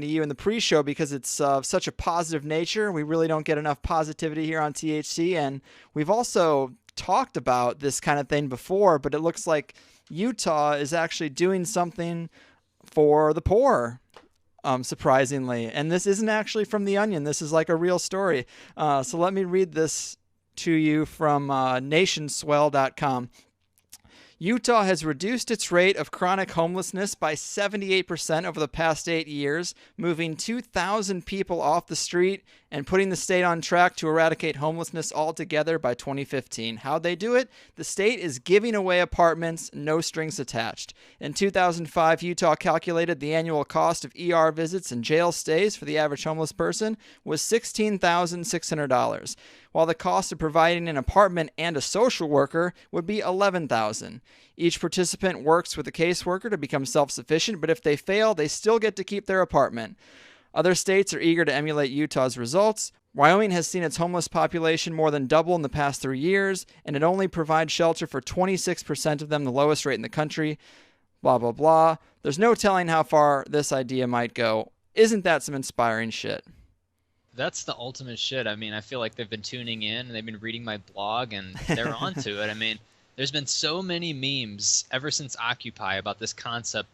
to you in the pre-show because it's of such a positive nature. We really don't get enough positivity here on THC, and we've also talked about this kind of thing before, but it looks like Utah is actually doing something for the poor, surprisingly. And this isn't actually from The Onion. This is like a real story. So let me read this to you from nationswell.com. Utah has reduced its rate of chronic homelessness by 78% over the past 8 years, moving 2,000 people off the street and putting the state on track to eradicate homelessness altogether by 2015. How'd they do it? The state is giving away apartments, no strings attached. In 2005, Utah calculated the annual cost of ER visits and jail stays for the average homeless person was $16,600, while the cost of providing an apartment and a social worker would be $11,000. Each participant works with a caseworker to become self-sufficient, but if they fail, they still get to keep their apartment. Other states are eager to emulate Utah's results. Wyoming has seen its homeless population more than double in the past 3 years, and it only provides shelter for 26% of them, the lowest rate in the country. Blah, blah, blah. There's no telling how far this idea might go. Isn't that some inspiring shit? That's the ultimate shit. I mean, I feel like they've been tuning in and they've been reading my blog and they're onto it. I mean, there's been so many memes ever since Occupy about this concept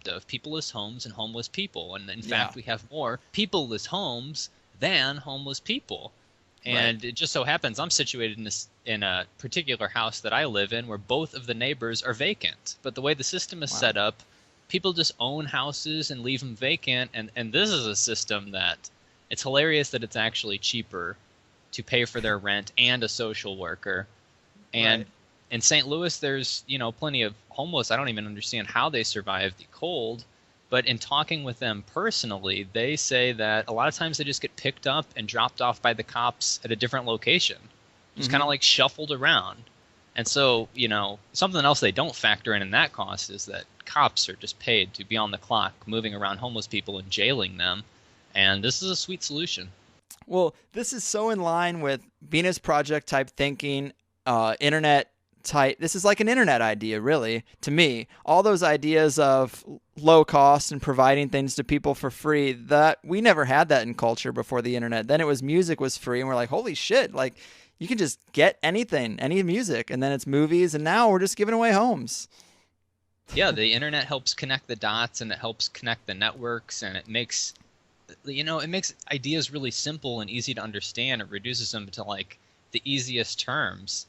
of peopleless homes and homeless people. And in fact, we have more peopleless homes than homeless people. And It just so happens I'm situated in a particular house that I live in where both of the neighbors are vacant. But the way the system is set up, people just own houses and leave them vacant. And this is a system that it's hilarious that it's actually cheaper to pay for their rent and a social worker. And in St. Louis, there's, plenty of homeless. I don't even understand how they survive the cold. But in talking with them personally, they say that a lot of times they just get picked up and dropped off by the cops at a different location. Just kind of like shuffled around. And so, something else they don't factor in that cost is that cops are just paid to be on the clock, moving around homeless people and jailing them. And this is a sweet solution. Well, this is so in line with Venus Project type thinking, internet type. This is like an internet idea, really, to me. All those ideas of low cost and providing things to people for free, that we never had that in culture before the internet. Then it was music was free, and we're like, holy shit, like you can just get anything, any music, and then it's movies, and now we're just giving away homes. Yeah, the internet helps connect the dots, and it helps connect the networks, and it makes ideas really simple and easy to understand. It reduces them to like the easiest terms.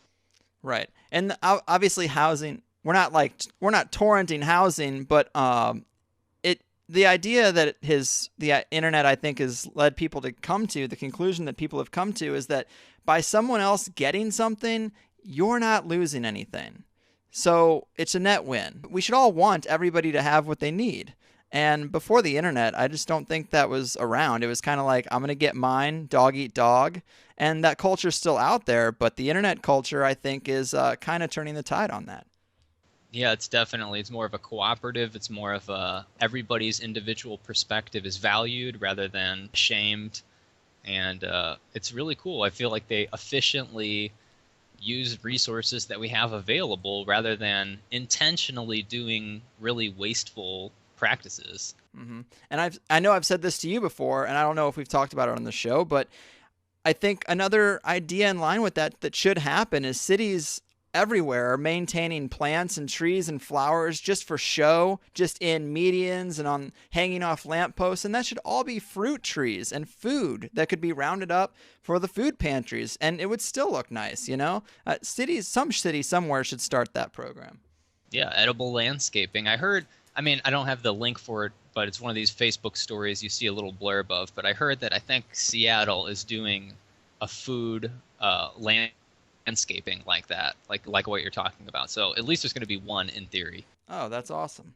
Right. And obviously housing, we're not torrenting housing, but the idea that the internet, I think, has led people to come to, the conclusion that people have come to is that by someone else getting something, you're not losing anything. So it's a net win. We should all want everybody to have what they need. And before the internet, I just don't think that was around. It was kind of like, I'm going to get mine, dog eat dog. And that culture's still out there, but the internet culture, I think, is kind of turning the tide on that. Yeah, it's more of a cooperative. It's more of everybody's individual perspective is valued rather than shamed. And it's really cool. I feel like they efficiently use resources that we have available rather than intentionally doing really wasteful practices. Mm-hmm. And I know I've said this to you before, and I don't know if we've talked about it on the show, but I think another idea in line with that should happen is cities everywhere are maintaining plants and trees and flowers just for show, just in medians and on hanging off lampposts, and that should all be fruit trees and food that could be rounded up for the food pantries, and it would still look nice, some city somewhere should start that program. Yeah, edible landscaping. I don't have the link for it, but it's one of these Facebook stories you see a little blurb of. But I heard that I think Seattle is doing a food landscaping like that, like what you're talking about. So at least there's going to be one in theory. Oh, that's awesome.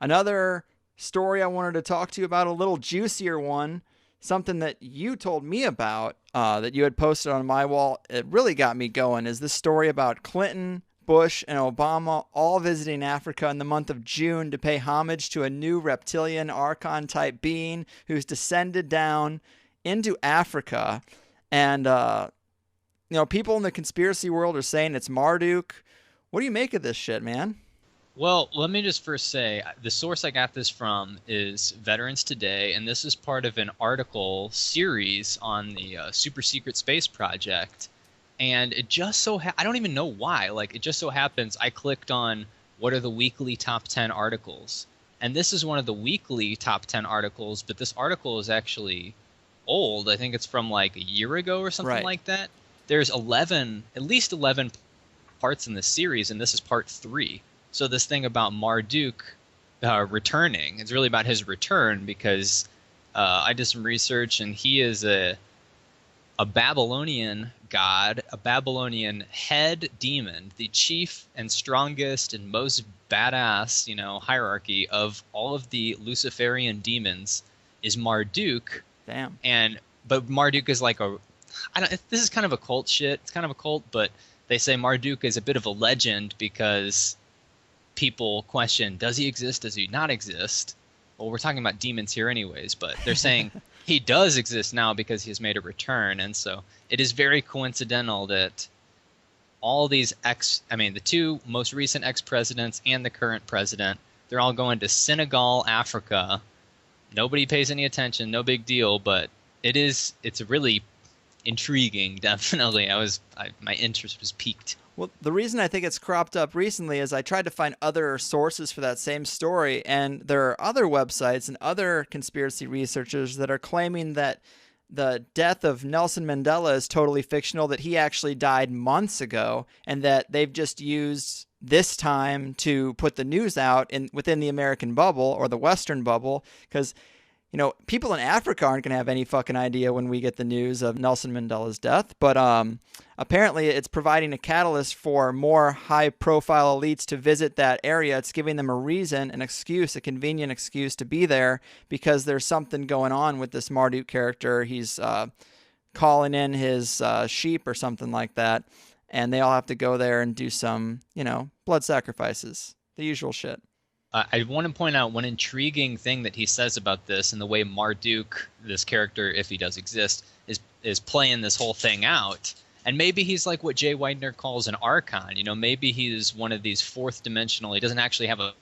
Another story I wanted to talk to you about, a little juicier one, something that you told me about that you had posted on my wall. It really got me going, is this story about Clinton, Bush, and Obama all visiting Africa in the month of June to pay homage to a new reptilian archon-type being who's descended down into Africa. And, people in the conspiracy world are saying it's Marduk. What do you make of this shit, man? Well, let me just first say the source I got this from is Veterans Today, and this is part of an article series on the super secret space project. And it just so I don't even know why. Like, it just so happens I clicked on what are the weekly top 10 articles. And this is one of the weekly top 10 articles, but this article is actually old. I think it's from like a year ago or something Right. like that. There's 11, at least 11 parts in the series, and this is part 3. So this thing about Marduk returning, it's really about his return because I did some research, and he is a Babylonian god, a Babylonian head demon, the chief and strongest and most badass, hierarchy of all of the Luciferian demons is Marduk. Damn. But Marduk is like this is kind of a cult shit. It's kind of a cult, but they say Marduk is a bit of a legend because people question, does he exist? Does he not exist? Well, we're talking about demons here anyways, but they're saying he does exist now because he has made a return. And so it is very coincidental that all these the two most recent ex-presidents and the current president, they're all going to Senegal, Africa. Nobody pays any attention, no big deal, but it's really intriguing, definitely. My interest was piqued. Well, the reason I think it's cropped up recently is I tried to find other sources for that same story, and there are other websites and other conspiracy researchers that are claiming that the death of Nelson Mandela is totally fictional, that he actually died months ago, and that they've just used this time to put the news out within the American bubble or the Western bubble, because people in Africa aren't going to have any fucking idea when we get the news of Nelson Mandela's death. But apparently it's providing a catalyst for more high-profile elites to visit that area. It's giving them a reason, an excuse, a convenient excuse to be there because there's something going on with this Marduk character. He's calling in his sheep or something like that, and they all have to go there and do some, blood sacrifices. The usual shit. I want to point out one intriguing thing that he says about this and the way Marduk, this character, if he does exist, is playing this whole thing out. And maybe he's like what Jay Weidner calls an archon. Maybe he's one of these fourth dimensional. He doesn't actually have a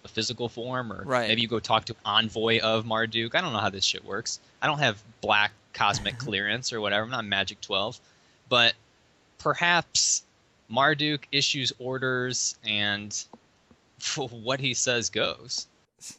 physical form, or right. Maybe you go talk to envoy of Marduk. I don't know how this shit works. I don't have black cosmic clearance or whatever. I'm not Magic 12. But perhaps Marduk issues orders and what he says goes.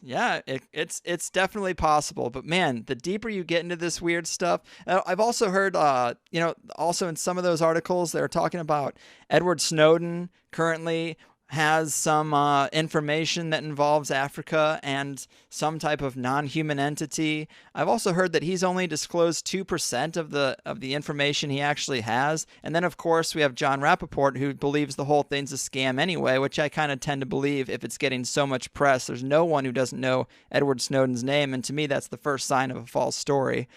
Yeah, it's definitely possible. But man, the deeper you get into this weird stuff, I've also heard, also in some of those articles, they're talking about Edward Snowden currently has some information that involves Africa and some type of non-human entity. I've also heard that he's only disclosed 2% of the information he actually has. And then, of course, we have John Rappaport, who believes the whole thing's a scam anyway, which I kind of tend to believe if it's getting so much press. There's no one who doesn't know Edward Snowden's name, and to me, that's the first sign of a false story.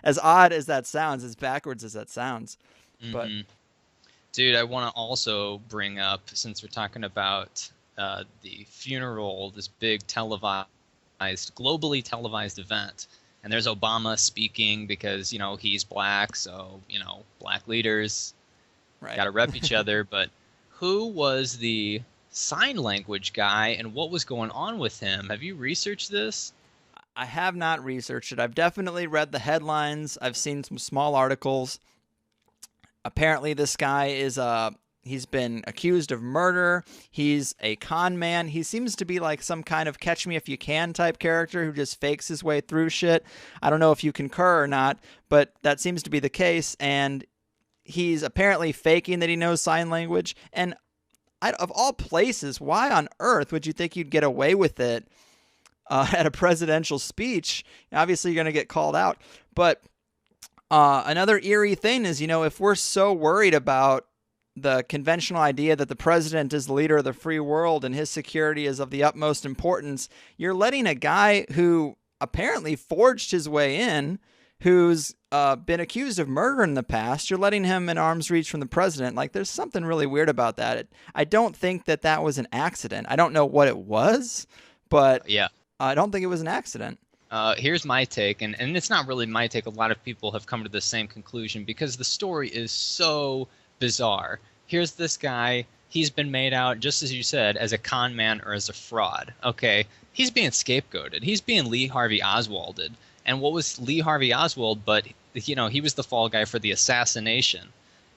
As odd as that sounds, as backwards as that sounds. But dude, I want to also bring up, since we're talking about the funeral, this big globally televised event, and there's Obama speaking because, he's black, so, black leaders got to rep each other. But who was the sign language guy and what was going on with him? Have you researched this? I have not researched it. I've definitely read the headlines. I've seen some small articles. Apparently, this guy he's been accused of murder. He's a con man. He seems to be like some kind of catch me if you can type character who just fakes his way through shit. I don't know if you concur or not, but that seems to be the case. And he's apparently faking that he knows sign language. And of all places, why on earth would you think you'd get away with it at a presidential speech? Obviously, you're going to get called out. But another eerie thing is, if we're so worried about the conventional idea that the president is the leader of the free world and his security is of the utmost importance, you're letting a guy who apparently forged his way in, who's been accused of murder in the past, you're letting him in arm's reach from the president. Like, there's something really weird about that. I don't think that was an accident. I don't know what it was, but yeah, I don't think it was an accident. Here's my take, and it's not really my take. A lot of people have come to the same conclusion because the story is so bizarre. Here's this guy he's been made out, just as you said, as a con man or as a fraud. Okay, he's being scapegoated. He's being Lee Harvey Oswalded. And what was Lee Harvey Oswald but, he was the fall guy for the assassination.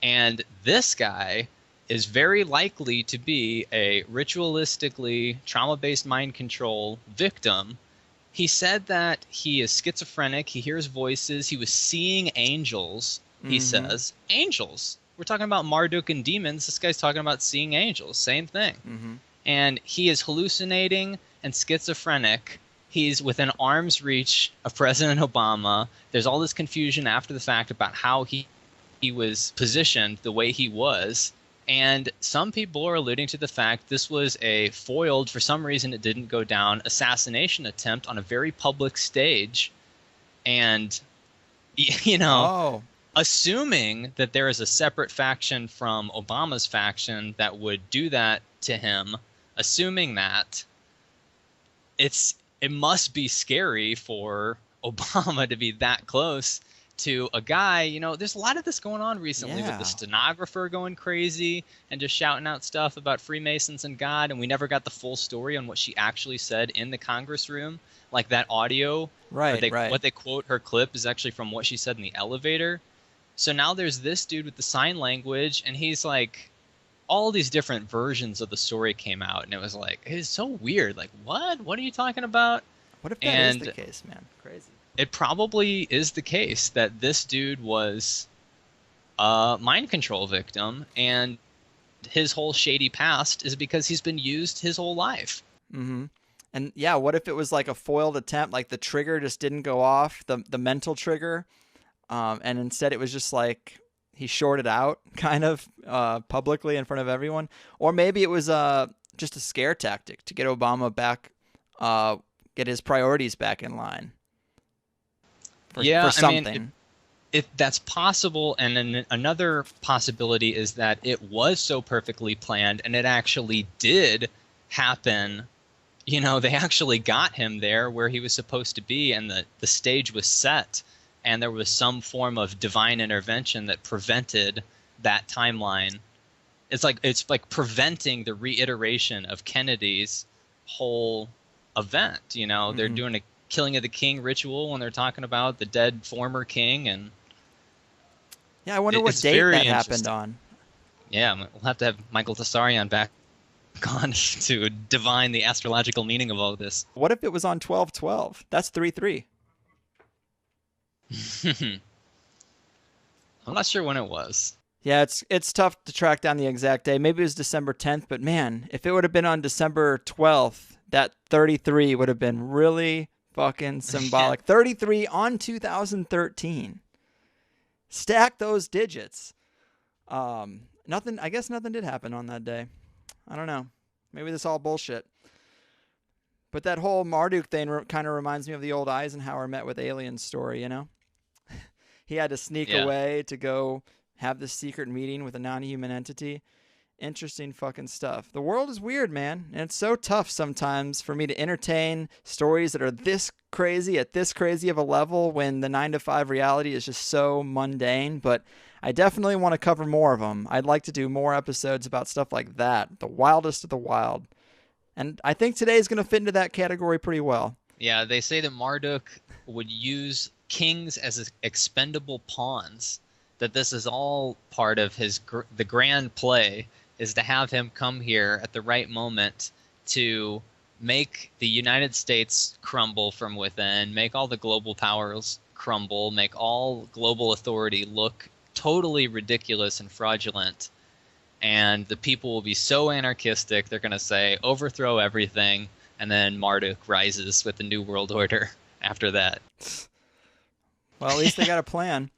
And this guy is very likely to be a ritualistically trauma-based mind control victim. He said that he is schizophrenic. He hears voices. He was seeing angels, he says. Angels. We're talking about Marduk and demons. This guy's talking about seeing angels. Same thing. And he is hallucinating and schizophrenic. He's within arm's reach of President Obama. There's all this confusion after the fact about how he was positioned the way he was. And some people are alluding to the fact this was a foiled, for some reason it didn't go down, assassination attempt on a very public stage. And, assuming that there is a separate faction from Obama's faction that would do that to him, assuming that, it must be scary for Obama to be that close to a guy. There's a lot of this going on recently with the stenographer going crazy and just shouting out stuff about Freemasons and God, and we never got the full story on what she actually said in the Congress room. Like that audio, right. What they quote her clip is actually from what she said in the elevator. So now there's this dude with the sign language, and he's like, all these different versions of the story came out, and it was like, it's so weird. Like, what are you talking about? What if that is the case, man? Crazy. It probably is the case that this dude was a mind control victim, and his whole shady past is because he's been used his whole life. And yeah, what if it was like a foiled attempt, like the trigger just didn't go off, the mental trigger, and instead it was just like he shorted out kind of publicly in front of everyone? Or maybe it was just a scare tactic to get Obama back, get his priorities back in line. For something. I mean, that's possible, and then another possibility is that it was so perfectly planned, and it actually did happen. They actually got him there where he was supposed to be, and the stage was set, and there was some form of divine intervention that prevented that timeline. It's like preventing the reiteration of Kennedy's whole event. They're doing a killing of the king ritual when they're talking about the dead former king, and I wonder what date that happened on. Yeah, we'll have to have Michael Tessarian back on to divine the astrological meaning of all of this. What if it was on 12/12? That's 3/3. I'm not sure when it was. Yeah, it's tough to track down the exact day. Maybe it was December 10th, but man, if it would have been on December 12th, that 33 would have been really fucking symbolic. 33 on 2013. Stack those digits. I guess nothing did happen on that day. I don't know. Maybe this all bullshit. But that whole Marduk thing kind of reminds me of the old Eisenhower met with aliens story, He had to sneak away to go have this secret meeting with a non-human entity. Interesting fucking stuff. The world is weird, man. And it's so tough sometimes for me to entertain stories that are this crazy at this crazy of a level when the 9-to-5 reality is just so mundane. But I definitely want to cover more of them. I'd like to do more episodes about stuff like that. The wildest of the wild. And I think today is going to fit into that category pretty well. Yeah, they say that Marduk would use kings as expendable pawns. That this is all part of the grand play, is to have him come here at the right moment to make the United States crumble from within, make all the global powers crumble, make all global authority look totally ridiculous and fraudulent. And the people will be so anarchistic, they're going to say, overthrow everything, and then Marduk rises with the New World Order after that. Well, at least they got a plan.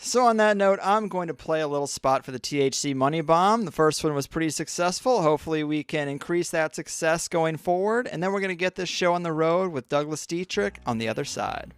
So on that note, I'm going to play a little spot for the THC Money Bomb. The first one was pretty successful. Hopefully we can increase that success going forward. And then we're going to get this show on the road with Douglas Dietrich on the other side.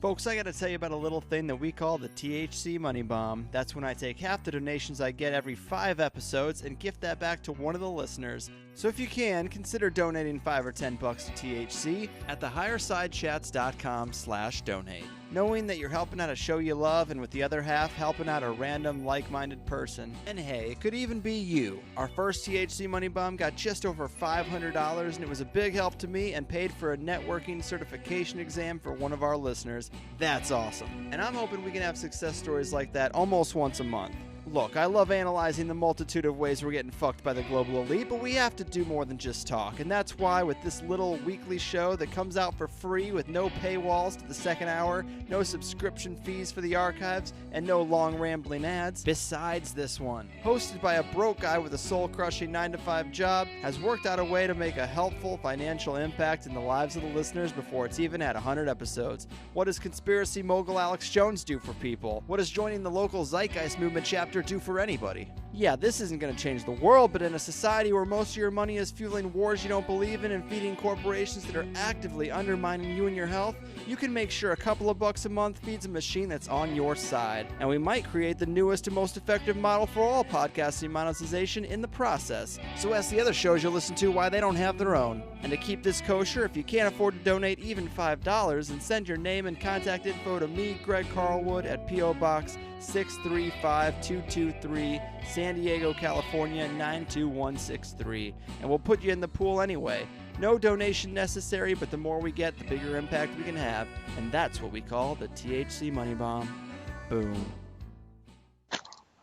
Folks, I got to tell you about a little thing that we call the THC Money Bomb. That's when I take half the donations I get every 5 episodes and gift that back to one of the listeners. So if you can, consider donating $5 or $10 to THC at thehighersidechats.com/donate. knowing that you're helping out a show you love and with the other half helping out a random like-minded person. And hey, it could even be you. Our first THC Money Bomb got just over $500 and it was a big help to me and paid for a networking certification exam for one of our listeners. That's awesome. And I'm hoping we can have success stories like that almost once a month. Look, I love analyzing the multitude of ways we're getting fucked by the global elite, but we have to do more than just talk. And that's why with this little weekly show that comes out for free with no paywalls to the second hour, no subscription fees for the archives, and no long rambling ads, besides this one, hosted by a broke guy with a soul-crushing 9-to-5 job, has worked out a way to make a helpful financial impact in the lives of the listeners before it's even at 100 episodes. What does conspiracy mogul Alex Jones do for people? What does joining the local Zeitgeist movement chapter do for anybody? Yeah, this isn't going to change the world, but in a society where most of your money is fueling wars you don't believe in and feeding corporations that are actively undermining you and your health, you can make sure a couple of bucks a month feeds a machine that's on your side. And we might create the newest and most effective model for all podcasting monetization in the process. So ask the other shows you listen to why they don't have their own. And to keep this kosher, if you can't afford to donate even $5, then send your name and contact info to me, Greg Carlwood, at P.O. Box 635223, San Diego, California 92163, and we'll put you in the pool anyway. No donation necessary, but the more we get, the bigger impact we can have, and that's what we call the THC Money Bomb. Boom.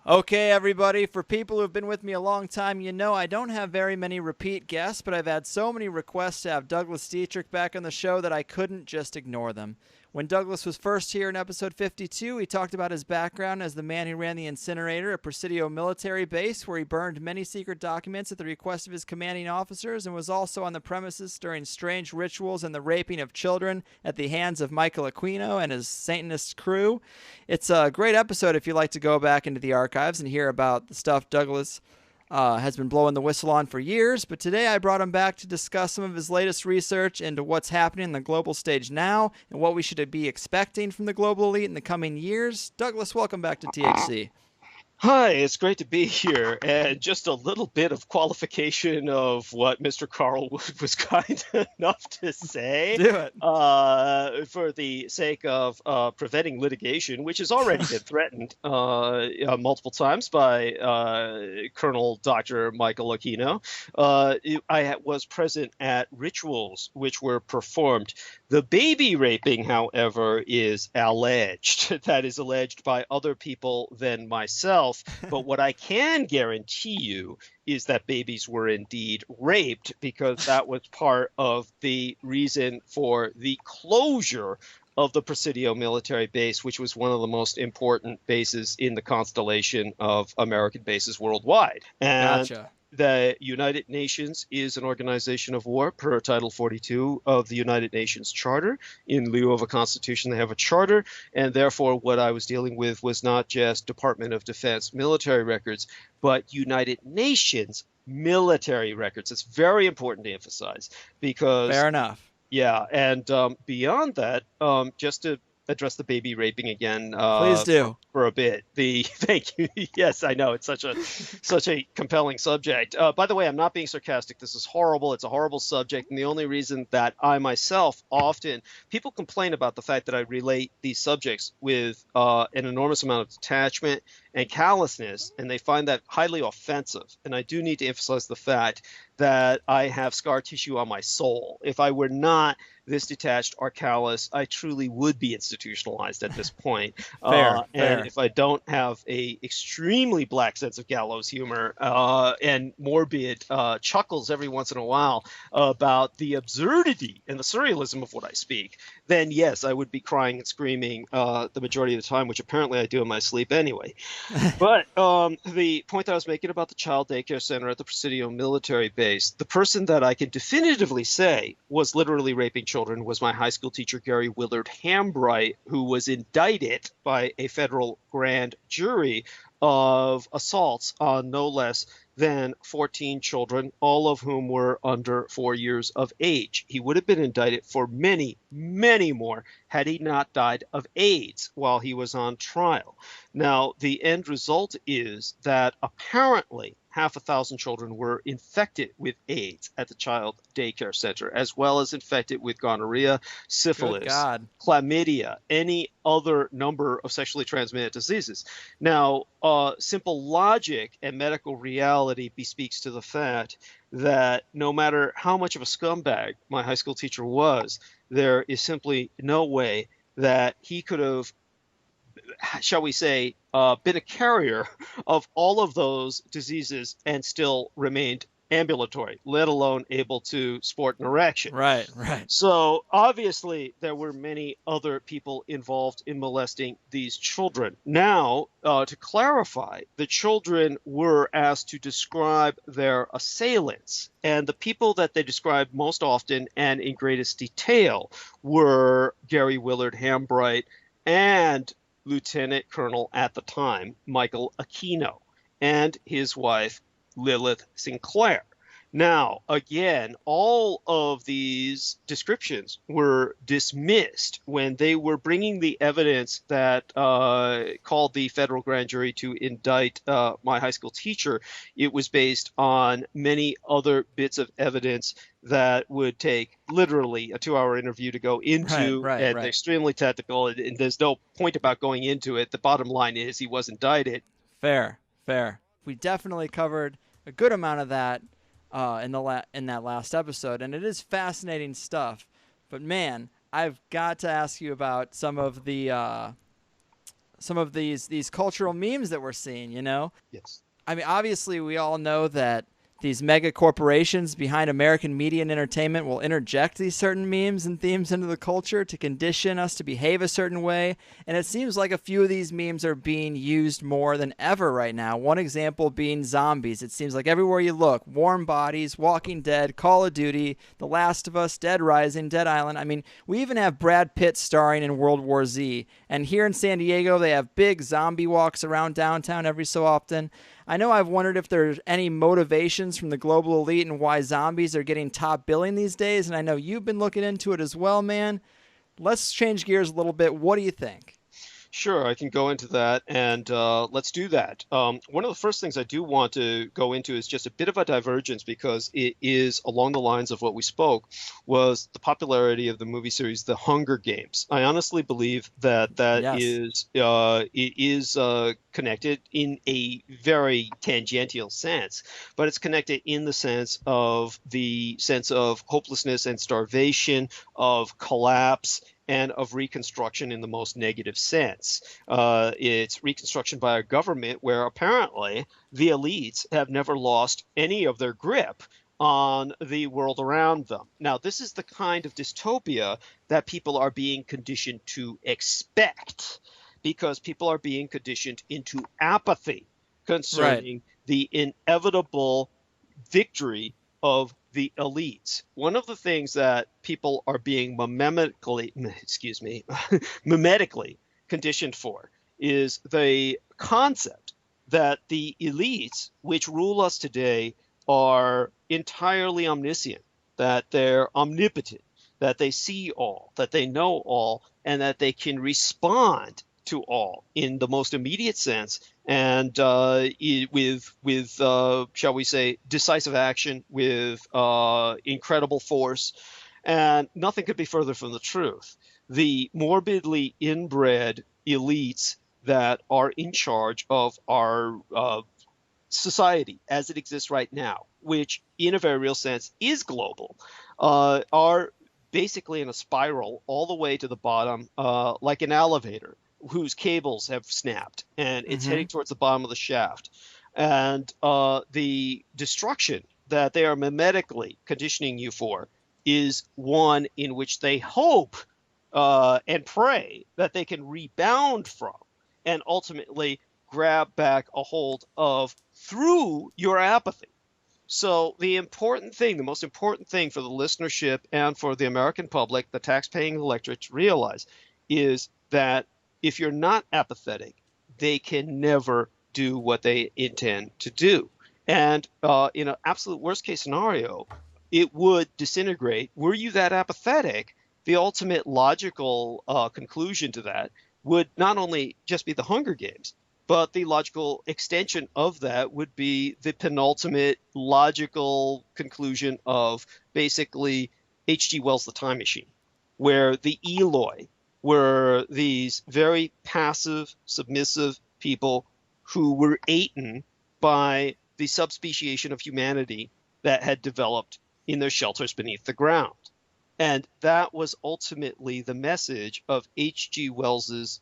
Okay, everybody, for people who have been with me a long time, you know I don't have very many repeat guests, but I've had so many requests to have Douglas Dietrich back on the show that I couldn't just ignore them. When Douglas was first here in episode 52, he talked about his background as the man who ran the incinerator at Presidio military base, where he burned many secret documents at the request of his commanding officers and was also on the premises during strange rituals and the raping of children at the hands of Michael Aquino and his Satanist crew. It's a great episode if you like to go back into the archives and hear about the stuff Douglas has been blowing the whistle on for years, but today I brought him back to discuss some of his latest research into what's happening in the global stage now and what we should be expecting from the global elite in the coming years. Douglas, welcome back to THC. Hi, it's great to be here. And just a little bit of qualification of what Mr. Carlwood was kind enough to say. Do it. For the sake of preventing litigation, which has already been threatened multiple times by Colonel Dr. Michael Aquino. I was present at rituals which were performed. The baby raping, however, is alleged. That is alleged by other people than myself. But what I can guarantee you is that babies were indeed raped, because that was part of the reason for the closure of the Presidio military base, which was one of the most important bases in the constellation of American bases worldwide. And Gotcha. The United Nations is an organization of war per Title 42 of the United Nations Charter. In lieu of a constitution, they have a charter, and therefore what I was dealing with was not just Department of Defense military records, but United Nations military records. It's very important to emphasize because... Fair enough. Yeah, and beyond that, just to address the baby raping again. Please do. For a bit. Thank you. Yes, I know it's such a compelling subject. By the way, I'm not being sarcastic. This is horrible. It's a horrible subject, and the only reason that I myself often people complain about the fact that I relate these subjects with an enormous amount of detachment and callousness, and they find that highly offensive. And I do need to emphasize the fact that I have scar tissue on my soul. If I were not this detached or callous, I truly would be institutionalized at this point. Fair. And if I don't have a extremely black sense of gallows humor and morbid chuckles every once in a while about the absurdity and the surrealism of what I speak, then yes, I would be crying and screaming the majority of the time, which apparently I do in my sleep anyway. But the point that I was making about the child daycare center at the Presidio military base, the person that I can definitively say was literally raping children was my high school teacher, Gary Willard Hambright, who was indicted by a federal grand jury of assaults on no less than 14 children, all of whom were under 4 years of age. He would have been indicted for many, many more had he not died of AIDS while he was on trial. Now, the end result is that apparently half a thousand children were infected with AIDS at the child daycare center, as well as infected with gonorrhea, Good syphilis, God. chlamydia, any other number of sexually transmitted diseases. Now, simple logic and medical reality bespeaks to the fact that no matter how much of a scumbag my high school teacher was, there is simply no way that he could have, shall we say, been a carrier of all of those diseases and still remained ambulatory, let alone able to sport an erection. Right, right. So obviously, there were many other people involved in molesting these children. Now, to clarify, the children were asked to describe their assailants, and the people that they described most often and in greatest detail were Gary Willard Hambright and Lieutenant Colonel at the time, Michael Aquino, and his wife, Lilith Sinclair. Now, again, all of these descriptions were dismissed when they were bringing the evidence that called the federal grand jury to indict my high school teacher. It was based on many other bits of evidence that would take literally a 2-hour interview to go into, and right. extremely technical, and there's no point about going into it. The bottom line is he was indicted. Fair. We definitely covered a good amount of that in that last episode, and it is fascinating stuff. But man, I've got to ask you about some of these cultural memes that we're seeing. You know, Yes. I mean, obviously, we all know that these mega corporations behind American media and entertainment will interject these certain memes and themes into the culture to condition us to behave a certain way. And it seems like a few of these memes are being used more than ever right now. One example being zombies. It seems like everywhere you look, Warm Bodies, Walking Dead, Call of Duty, The Last of Us, Dead Rising, Dead Island. I mean, we even have Brad Pitt starring in World War Z. And here in San Diego, they have big zombie walks around downtown every so often. I know I've wondered if there's any motivations from the global elite and why zombies are getting top billing these days, and I know you've been looking into it as well, man. Let's change gears a little bit. What do you think? Sure, I can go into that, and let's do that. One of the first things I do want to go into is just a bit of a divergence, because it is along the lines of what we spoke, was the popularity of the movie series The Hunger Games. I honestly believe that Yes. is connected in a very tangential sense, but it's connected in the sense of hopelessness and starvation, of collapse, and of reconstruction in the most negative sense. It's reconstruction by a government where apparently the elites have never lost any of their grip on the world around them. Now, this is the kind of dystopia that people are being conditioned to expect, because people are being conditioned into apathy concerning the inevitable victory of the elites. One of the things that people are being mimetically conditioned for is the concept that the elites which rule us today are entirely omniscient, that they're omnipotent, that they see all, that they know all, and that they can respond to all in the most immediate sense, and with shall we say, decisive action, with incredible force. And nothing could be further from the truth. The morbidly inbred elites that are in charge of our society as it exists right now, which in a very real sense is global, are basically in a spiral all the way to the bottom, like an elevator whose cables have snapped, and it's heading towards the bottom of the shaft. And the destruction that they are mimetically conditioning you for is one in which they hope and pray that they can rebound from, and ultimately grab back a hold of through your apathy. So the most important thing for the listenership and for the American public, the tax-paying electorate, to realize is that if you're not apathetic, they can never do what they intend to do. And in an absolute worst-case scenario, it would disintegrate. Were you that apathetic, the ultimate logical conclusion to that would not only just be the Hunger Games, But the logical extension of that would be the penultimate logical conclusion of basically H.G. Wells' The Time Machine, where the Eloi were these very passive, submissive people who were eaten by the subspeciation of humanity that had developed in their shelters beneath the ground. And that was ultimately the message of H.G. Wells's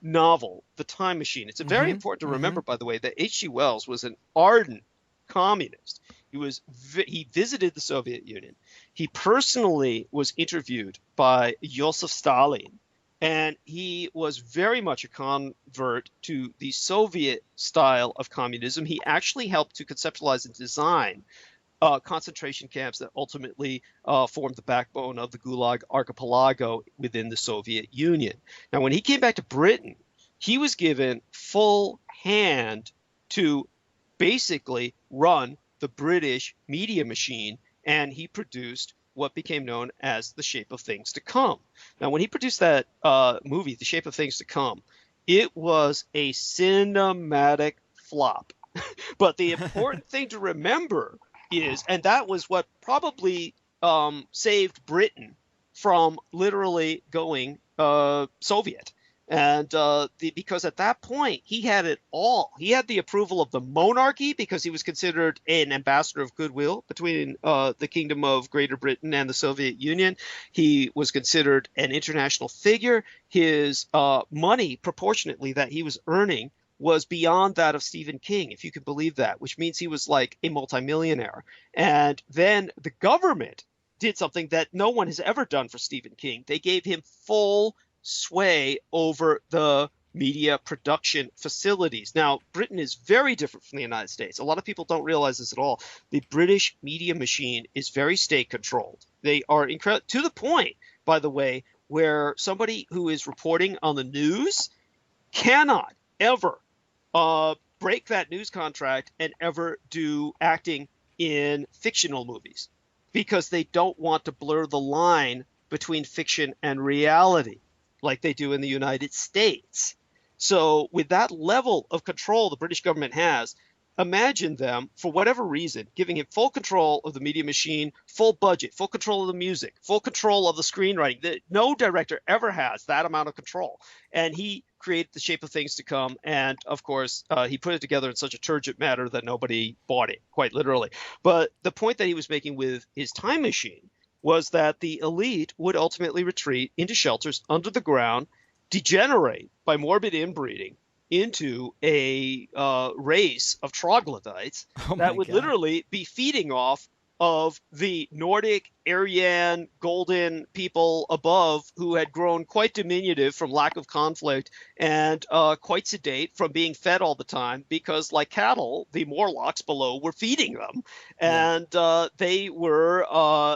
novel, The Time Machine. It's very important to remember, by the way, that H.G. Wells was an ardent communist. He visited the Soviet Union. He personally was interviewed by Joseph Stalin, and he was very much a convert to the Soviet style of communism. He actually helped to conceptualize and design concentration camps that ultimately formed the backbone of the Gulag Archipelago within the Soviet Union. Now, when he came back to Britain, he was given full hand to basically run the British media machine, and he produced what became known as The Shape of Things to Come. Now, when he produced that movie, The Shape of Things to Come, it was a cinematic flop. But the important thing to remember is, and that was what probably saved Britain from literally going Soviet. And because at that point, he had it all. He had the approval of the monarchy because he was considered an ambassador of goodwill between the Kingdom of Greater Britain and the Soviet Union. He was considered an international figure. His money, proportionately, that he was earning was beyond that of Stephen King, if you could believe that, which means he was like a multimillionaire. And then the government did something that no one has ever done for Stephen King. They gave him full sway over the media production facilities. Now, Britain is very different from the United States. A lot of people don't realize this at all. The British media machine is very state-controlled. They are incredible, to the point, by the way, where somebody who is reporting on the news cannot ever break that news contract and ever do acting in fictional movies because they don't want to blur the line between fiction and reality like they do in the United States. So with that level of control the British government has, imagine them, for whatever reason, giving him full control of the media machine, full budget, full control of the music, full control of the screenwriting. No director ever has that amount of control. And he created The Shape of Things to Come. And, of course, he put it together in such a turgid manner that nobody bought it, quite literally. But the point that he was making with his time machine was that the elite would ultimately retreat into shelters under the ground, degenerate by morbid inbreeding into a race of troglodytes that would literally be feeding off of the Nordic, Aryan, golden people above who had grown quite diminutive from lack of conflict and quite sedate from being fed all the time because, like cattle, the Morlocks below were feeding them. And they were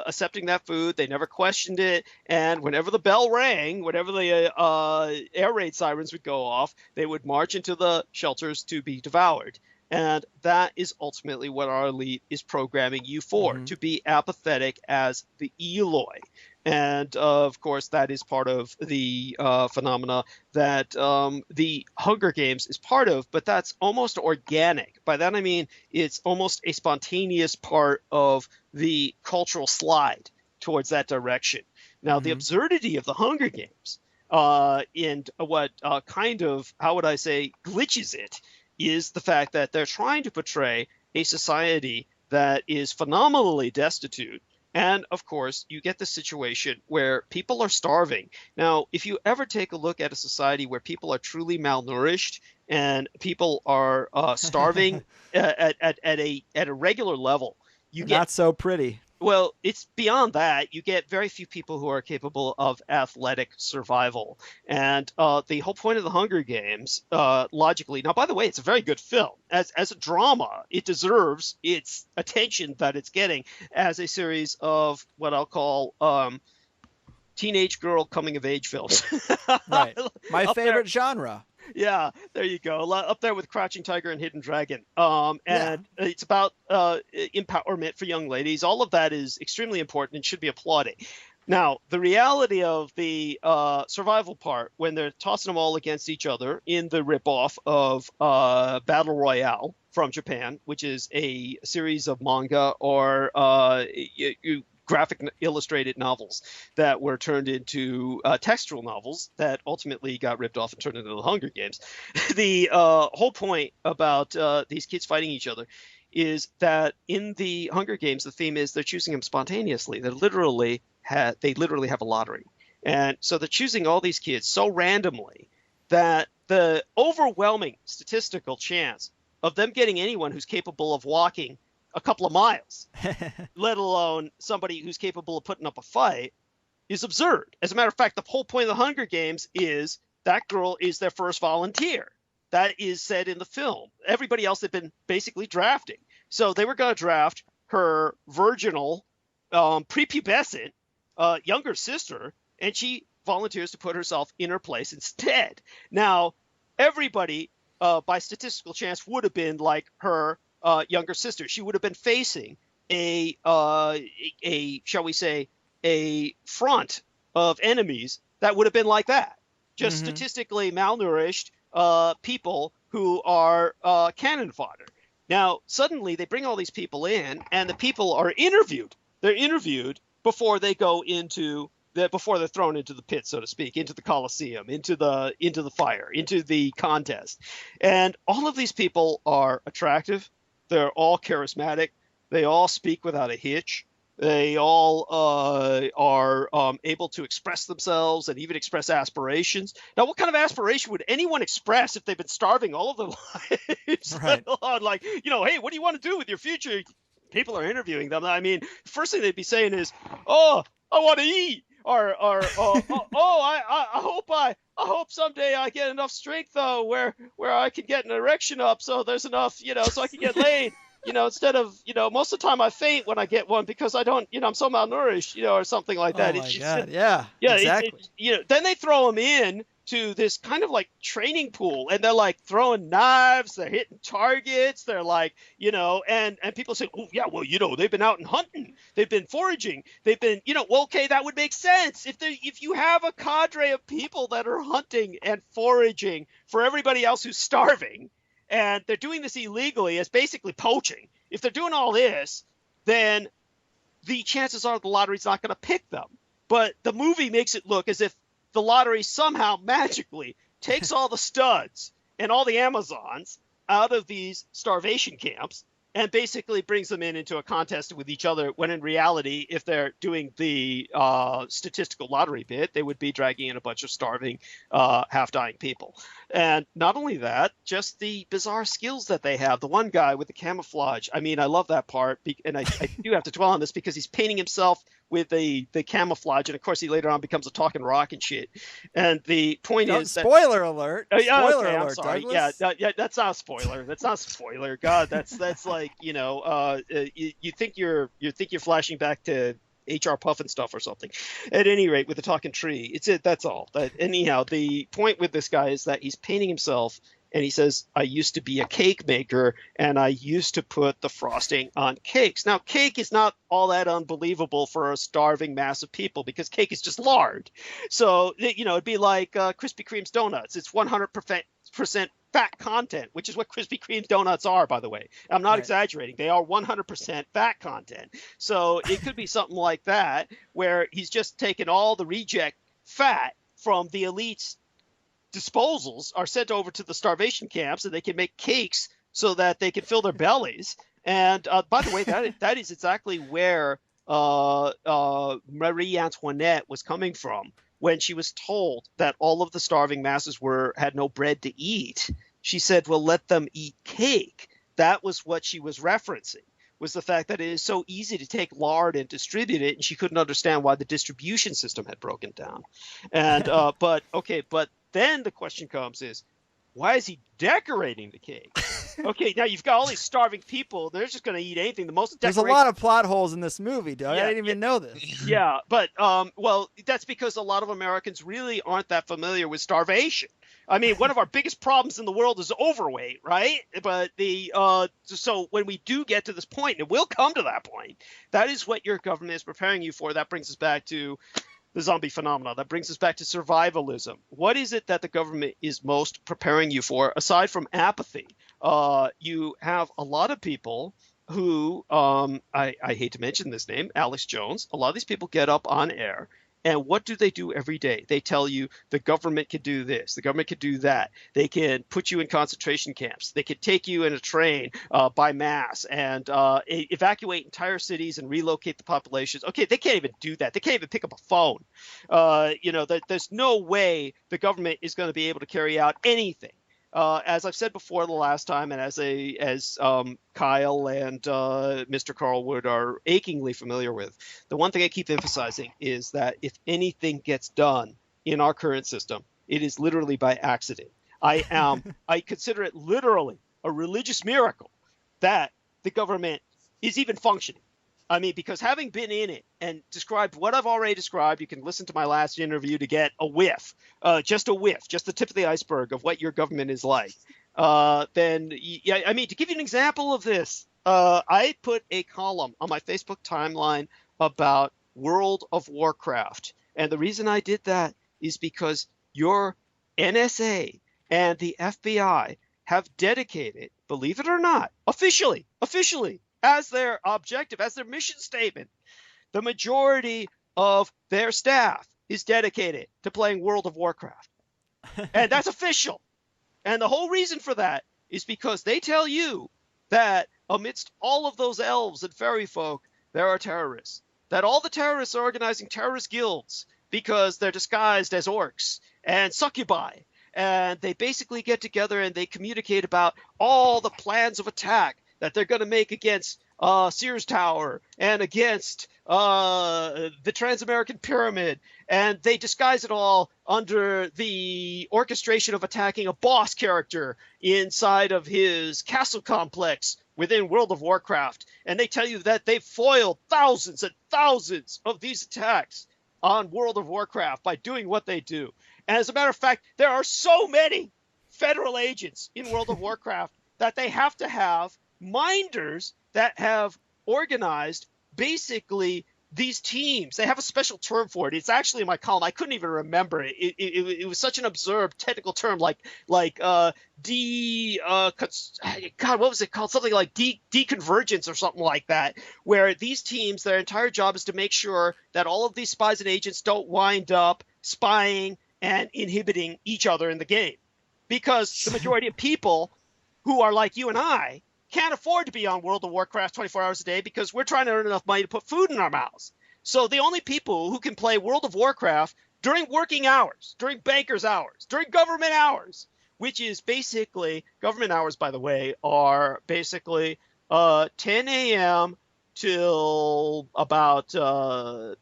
accepting that food. They never questioned it. And whenever the bell rang, whenever the air raid sirens would go off, they would march into the shelters to be devoured. And that is ultimately what our elite is programming you for, to be apathetic as the Eloi. And, of course, that is part of the phenomena that the Hunger Games is part of, but that's almost organic. By that I mean it's almost a spontaneous part of the cultural slide towards that direction. Now, the absurdity of the Hunger Games and what kind of, how would I say, glitches it, is the fact that they're trying to portray a society that is phenomenally destitute. And, of course, you get the situation where people are starving. Now, if you ever take a look at a society where people are truly malnourished and people are starving at a regular level, you get not so pretty. Well, it's beyond that. You get very few people who are capable of athletic survival. And the whole point of the Hunger Games, logically, now, by the way, it's a very good film. As a drama, it deserves its attention that it's getting as a series of what I'll call teenage girl coming-of-age films. Right. My favorite genre. Yeah, there you go. Up there with Crouching Tiger and Hidden Dragon. It's about empowerment for young ladies. All of that is extremely important and should be applauded. Now, the reality of the survival part, when they're tossing them all against each other in the ripoff of Battle Royale from Japan, which is a series of manga or graphic illustrated novels that were turned into textual novels that ultimately got ripped off and turned into the Hunger Games. The whole point about these kids fighting each other is that in the Hunger Games, the theme is they're choosing them spontaneously. They literally have a lottery. And so they're choosing all these kids so randomly that the overwhelming statistical chance of them getting anyone who's capable of walking a couple of miles, let alone somebody who's capable of putting up a fight, is absurd. As a matter of fact, the whole point of the Hunger Games is that girl is their first volunteer. That is said in the film. Everybody else had been basically drafting. So they were going to draft her virginal, prepubescent younger sister, and she volunteers to put herself in her place instead. Now, everybody, by statistical chance, would have been like her younger sister. She would have been facing a shall we say, a front of enemies that would have been like that. Just statistically malnourished people who are cannon fodder. Now, suddenly they bring all these people in, and the people are interviewed. They're interviewed before they go before they're thrown into the pit, so to speak, into the Coliseum, into the fire, into the contest. And all of these people are attractive. They're all charismatic. They all speak without a hitch. They all are able to express themselves and even express aspirations. Now, what kind of aspiration would anyone express if they've been starving all of their lives? Right. Like, hey, what do you want to do with your future? People are interviewing them. I mean, the first thing they'd be saying is, "Oh, I want to eat," or I hope someday I get enough strength though, where I can get an erection up, so there's enough, so I can get laid. Instead of, most of the time I faint when I get one because I don't, I'm so malnourished, or something like that. Oh my God. Yeah, exactly. Then they throw them in to this kind of like training pool, and they're like throwing knives, they're hitting targets, they're like, and people say, oh yeah, well, they've been out and hunting, they've been foraging, they've been, well, okay, that would make sense. If you have a cadre of people that are hunting and foraging for everybody else who's starving, and they're doing this illegally as basically poaching. If they're doing all this, then the chances are the lottery's not going to pick them. But the movie makes it look as if the lottery somehow magically takes all the studs and all the Amazons out of these starvation camps and basically brings them into a contest with each other, when in reality, if they're doing the statistical lottery bit, they would be dragging in a bunch of starving, half-dying people. And not only that, just the bizarre skills that they have. The one guy with the camouflage, I mean, I love that part, and I do have to dwell on this because he's painting himself with the camouflage, and of course he later on becomes a talking rock and shit. And the point is that, spoiler alert. Spoiler alert, I'm sorry. Douglas. Yeah, that's not a spoiler. That's not a spoiler. God, that's like, you think you're flashing back to HR Puff and stuff or something. At any rate, with the talking tree, that's all. Anyhow, the point with this guy is that he's painting himself, and he says, I used to be a cake maker, and I used to put the frosting on cakes. Now, cake is not all that unbelievable for a starving mass of people, because cake is just lard. So, it'd be like Krispy Kreme's donuts. It's 100% fat content, which is what Krispy Kreme donuts are, by the way. I'm not exaggerating. They are 100% fat content. So it could be something like that, where he's just taken all the reject fat from the elites' disposals, are sent over to the starvation camps, and they can make cakes so that they can fill their bellies. And by the way, that is exactly where Marie Antoinette was coming from when she was told that all of the starving masses had no bread to eat. She said, well, let them eat cake. That was what she was referencing, was the fact that it is so easy to take lard and distribute it, and she couldn't understand why the distribution system had broken down. And but then the question comes is, why is he decorating the cake? Okay, now you've got all these starving people. They're just going to eat anything. The most There's a lot of plot holes in this movie, Doug. I didn't even know this. Yeah, but well, that's because a lot of Americans really aren't that familiar with starvation. I mean, one of our biggest problems in the world is overweight, right? But so when we do get to this point, and we'll come to that point, that is what your government is preparing you for. That brings us back to the zombie phenomenon. That brings us back to survivalism. What is it that the government is most preparing you for, aside from apathy? You have a lot of people who, I hate to mention this name, Alex Jones. A lot of these people get up on air, and what do they do every day? They tell you the government can do this, the government can do that. They can put you in concentration camps. They can take you in a train by mass and evacuate entire cities and relocate the populations. Okay, they can't even do that. They can't even pick up a phone. There's no way the government is going to be able to carry out anything. As I've said before the last time, and as Kyle and Mr. Carlwood are achingly familiar with, the one thing I keep emphasizing is that if anything gets done in our current system, it is literally by accident. I consider it literally a religious miracle that the government is even functioning. I mean, because having been in it and described what I've already described, you can listen to my last interview to get a whiff, just the tip of the iceberg of what your government is like. To give you an example of this, I put a column on my Facebook timeline about World of Warcraft. And the reason I did that is because your NSA and the FBI have dedicated, believe it or not, officially, as their objective, as their mission statement, the majority of their staff is dedicated to playing World of Warcraft. And that's official. And the whole reason for that is because they tell you that amidst all of those elves and fairy folk, there are terrorists. That all the terrorists are organizing terrorist guilds because they're disguised as orcs and succubi. And they basically get together and they communicate about all the plans of attack that they're going to make against Sears Tower and against the Trans-American Pyramid. And they disguise it all under the orchestration of attacking a boss character inside of his castle complex within World of Warcraft. And they tell you that they've foiled thousands and thousands of these attacks on World of Warcraft by doing what they do. And as a matter of fact, there are so many federal agents in World of Warcraft that they have to have minders that have organized basically these teams. They have a special term for it. It's actually in my column. I couldn't even remember it. It was such an absurd technical term, what was it called? Something like deconvergence or something like that, where these teams, their entire job is to make sure that all of these spies and agents don't wind up spying and inhibiting each other in the game. Because the majority of people who are like you and I can't afford to be on World of Warcraft 24 hours a day because we're trying to earn enough money to put food in our mouths. So the only people who can play World of Warcraft during working hours, during bankers' hours, during government hours, which is basically, government hours, by the way, are basically 10 a.m. till about 11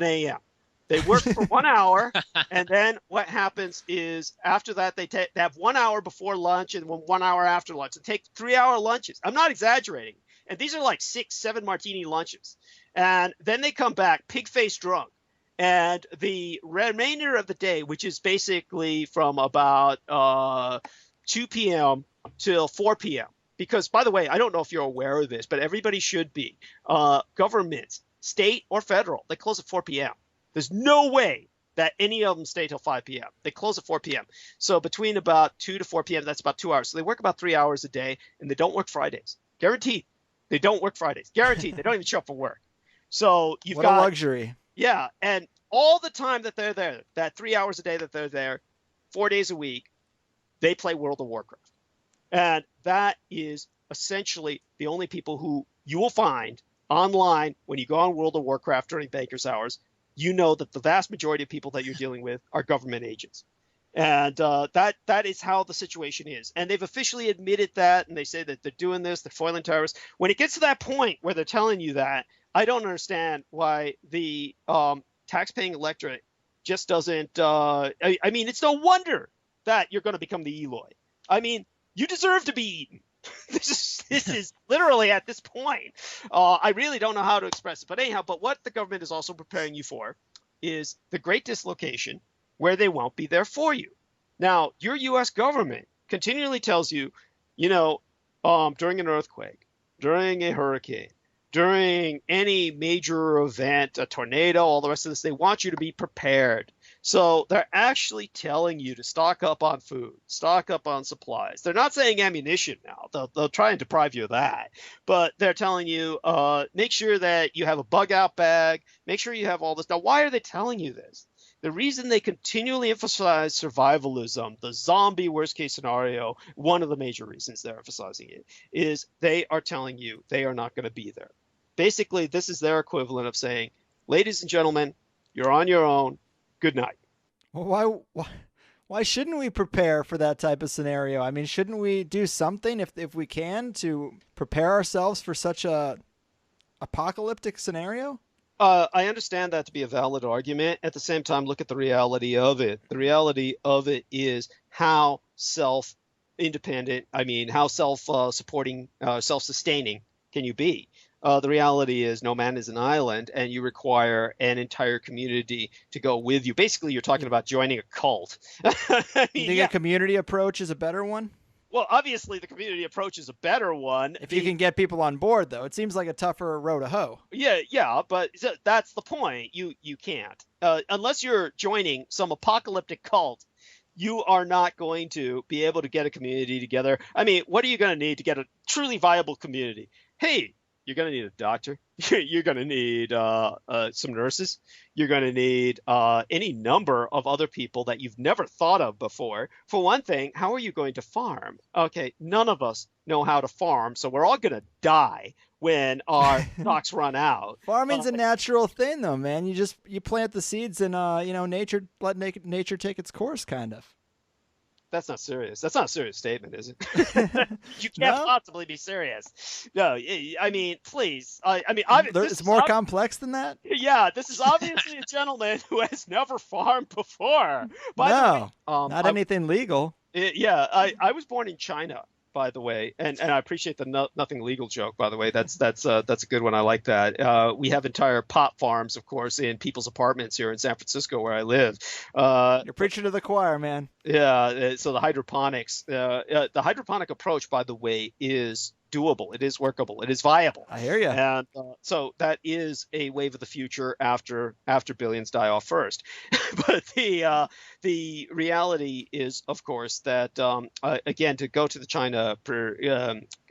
a.m. They work for 1 hour, and then what happens is after that they have 1 hour before lunch and 1 hour after lunch. They take 3-hour lunches. I'm not exaggerating. And these are like 6-7 martini lunches. And then they come back pig-faced drunk. And the remainder of the day, which is basically from about 2 p.m. till 4 p.m. Because, by the way, I don't know if you're aware of this, but everybody should be. Governments, state or federal, they close at 4 p.m. There's no way that any of them stay till 5 p.m. They close at 4 p.m. So between about 2 to 4 p.m., that's about 2 hours. So they work about 3 hours a day, and they don't work Fridays. Guaranteed. They don't work Fridays. Guaranteed. They don't even show up for work. So you've got a luxury. Yeah, and all the time that they're there, that 3 hours a day that they're there, 4 days a week, they play World of Warcraft. And that is essentially the only people who you will find online when you go on World of Warcraft during bankers' hours. You know that the vast majority of people that you're dealing with are government agents. And that is how the situation is. And they've officially admitted that, and they say that they're doing this, they're foiling terrorists. When it gets to that point where they're telling you that, I don't understand why the taxpaying electorate just doesn't I mean, it's no wonder that you're going to become the Eloy. I mean, You deserve to be eaten. This is literally at this point. I really don't know how to express it. But anyhow, but what the government is also preparing you for is the great dislocation where they won't be there for you. Now, your U.S. government continually tells you, during an earthquake, during a hurricane, during any major event, a tornado, all the rest of this, they want you to be prepared. So they're actually telling you to stock up on food, stock up on supplies. They're not saying ammunition now. They'll try and deprive you of that. But they're telling you, make sure that you have a bug-out bag. Make sure you have all this. Now, why are they telling you this? The reason they continually emphasize survivalism, the zombie worst-case scenario, one of the major reasons they're emphasizing it, is they are telling you they are not going to be there. Basically, this is their equivalent of saying, ladies and gentlemen, you're on your own. Good night. Well, why shouldn't we prepare for that type of scenario? I mean, shouldn't we do something if we can to prepare ourselves for such a apocalyptic scenario? I understand that to be a valid argument. At the same time, look at the reality of it. The reality of it is how self-independent, how self-supporting, self-sustaining can you be? The reality is no man is an island, and you require an entire community to go with you. Basically, you're talking about joining a cult. You think a community approach is a better one? Well, obviously, the community approach is a better one. If you can get people on board, though. It seems like a tougher row to hoe. Yeah, but that's the point. You can't. Unless you're joining some apocalyptic cult, you are not going to be able to get a community together. I mean, what are you going to need to get a truly viable community? Hey, you're going to need a doctor. You're going to need some nurses. You're going to need any number of other people that you've never thought of before. For one thing, how are you going to farm? Okay, none of us know how to farm, so we're all going to die when our stocks run out. Farming's a natural thing, though, man. You plant the seeds and nature let nature take its course, kind of. That's not serious. That's not a serious statement, is it? You can't possibly be serious. No, I mean, please. It's more complex than that? Yeah, this is obviously a gentleman who has never farmed before. Not anything legal. I was born in China, by the way, and I appreciate the nothing legal joke, by the way. That's a good one. I like that. We have entire pot farms, of course, in people's apartments here in San Francisco where I live. You're preaching to the choir, man. Yeah. So the hydroponics, the hydroponic approach, by the way, is doable. It is workable. It is viable. I hear you. And so that is a wave of the future after billions die off first. But the reality is, of course, that again, to go to the China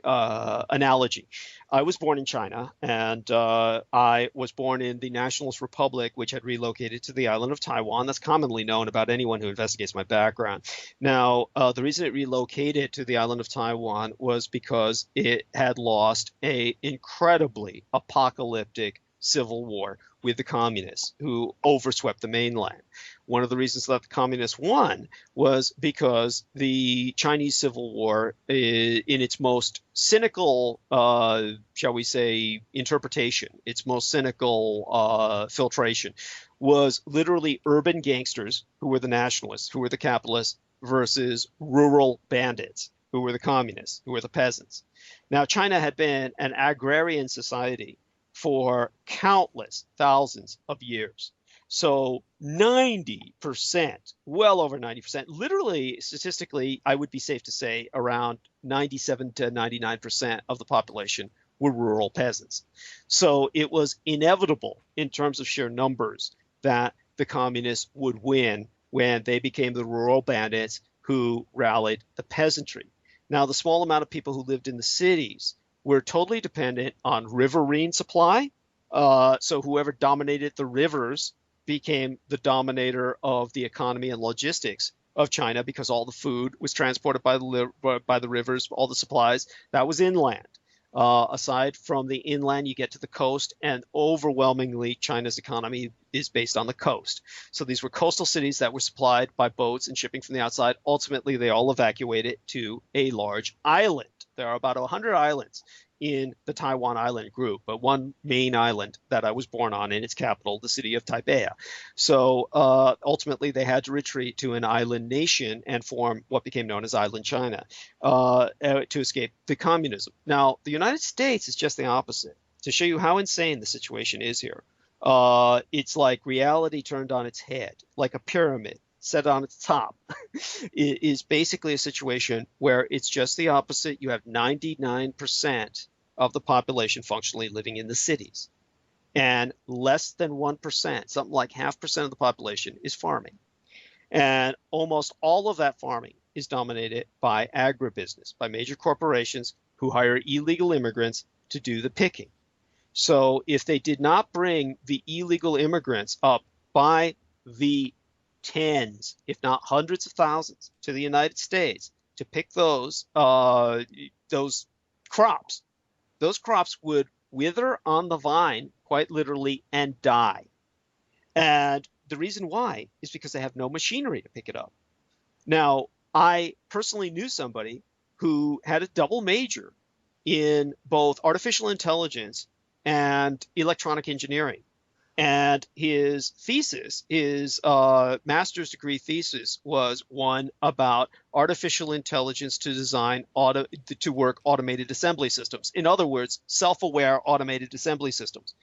analogy, I was born in China, and I was born in the Nationalist Republic, which had relocated to the island of Taiwan. That's commonly known about anyone who investigates my background. Now, the reason it relocated to the island of Taiwan was because it had lost an incredibly apocalyptic civil war with the communists who overswept the mainland. One of the reasons that the communists won was because the Chinese Civil War, in its most cynical, shall we say, interpretation, its most cynical filtration, was literally urban gangsters who were the nationalists, who were the capitalists, versus rural bandits, who were the communists, who were the peasants. Now, China had been an agrarian society for countless thousands of years. So 90%, well over 90%, literally statistically, I would be safe to say around 97 to 99% of the population were rural peasants. So it was inevitable in terms of sheer numbers that the communists would win when they became the rural bandits who rallied the peasantry. Now, the small amount of people who lived in the cities were totally dependent on riverine supply. So whoever dominated the rivers became the dominator of the economy and logistics of China, because all the food was transported by the rivers, all the supplies, that was inland. Aside from the inland, you get to the coast, and overwhelmingly China's economy is based on the coast. So these were coastal cities that were supplied by boats and shipping from the outside. Ultimately, they all evacuated to a large island. There are about 100 islands in the Taiwan Island group, but one main island that I was born on in its capital, the city of Taipei. So ultimately, they had to retreat to an island nation and form what became known as Island China to escape the communism. Now, the United States is just the opposite. To show you how insane the situation is here, it's like reality turned on its head, like a pyramid set on its top. It is basically a situation where it's just the opposite. You have 99% of the population functionally living in the cities, and less than 1%, something like 0.5% of the population, is farming. And almost all of that farming is dominated by agribusiness, by major corporations who hire illegal immigrants to do the picking. So if they did not bring the illegal immigrants up by the tens, if not hundreds of thousands, to the United States to pick those crops, those crops would wither on the vine, quite literally, and die. And the reason why is because they have no machinery to pick it up. Now, I personally knew somebody who had a double major in both artificial intelligence and electronic engineering. And his thesis, his master's degree thesis, was one about artificial intelligence to design to work automated assembly systems. In other words, self-aware automated assembly systems.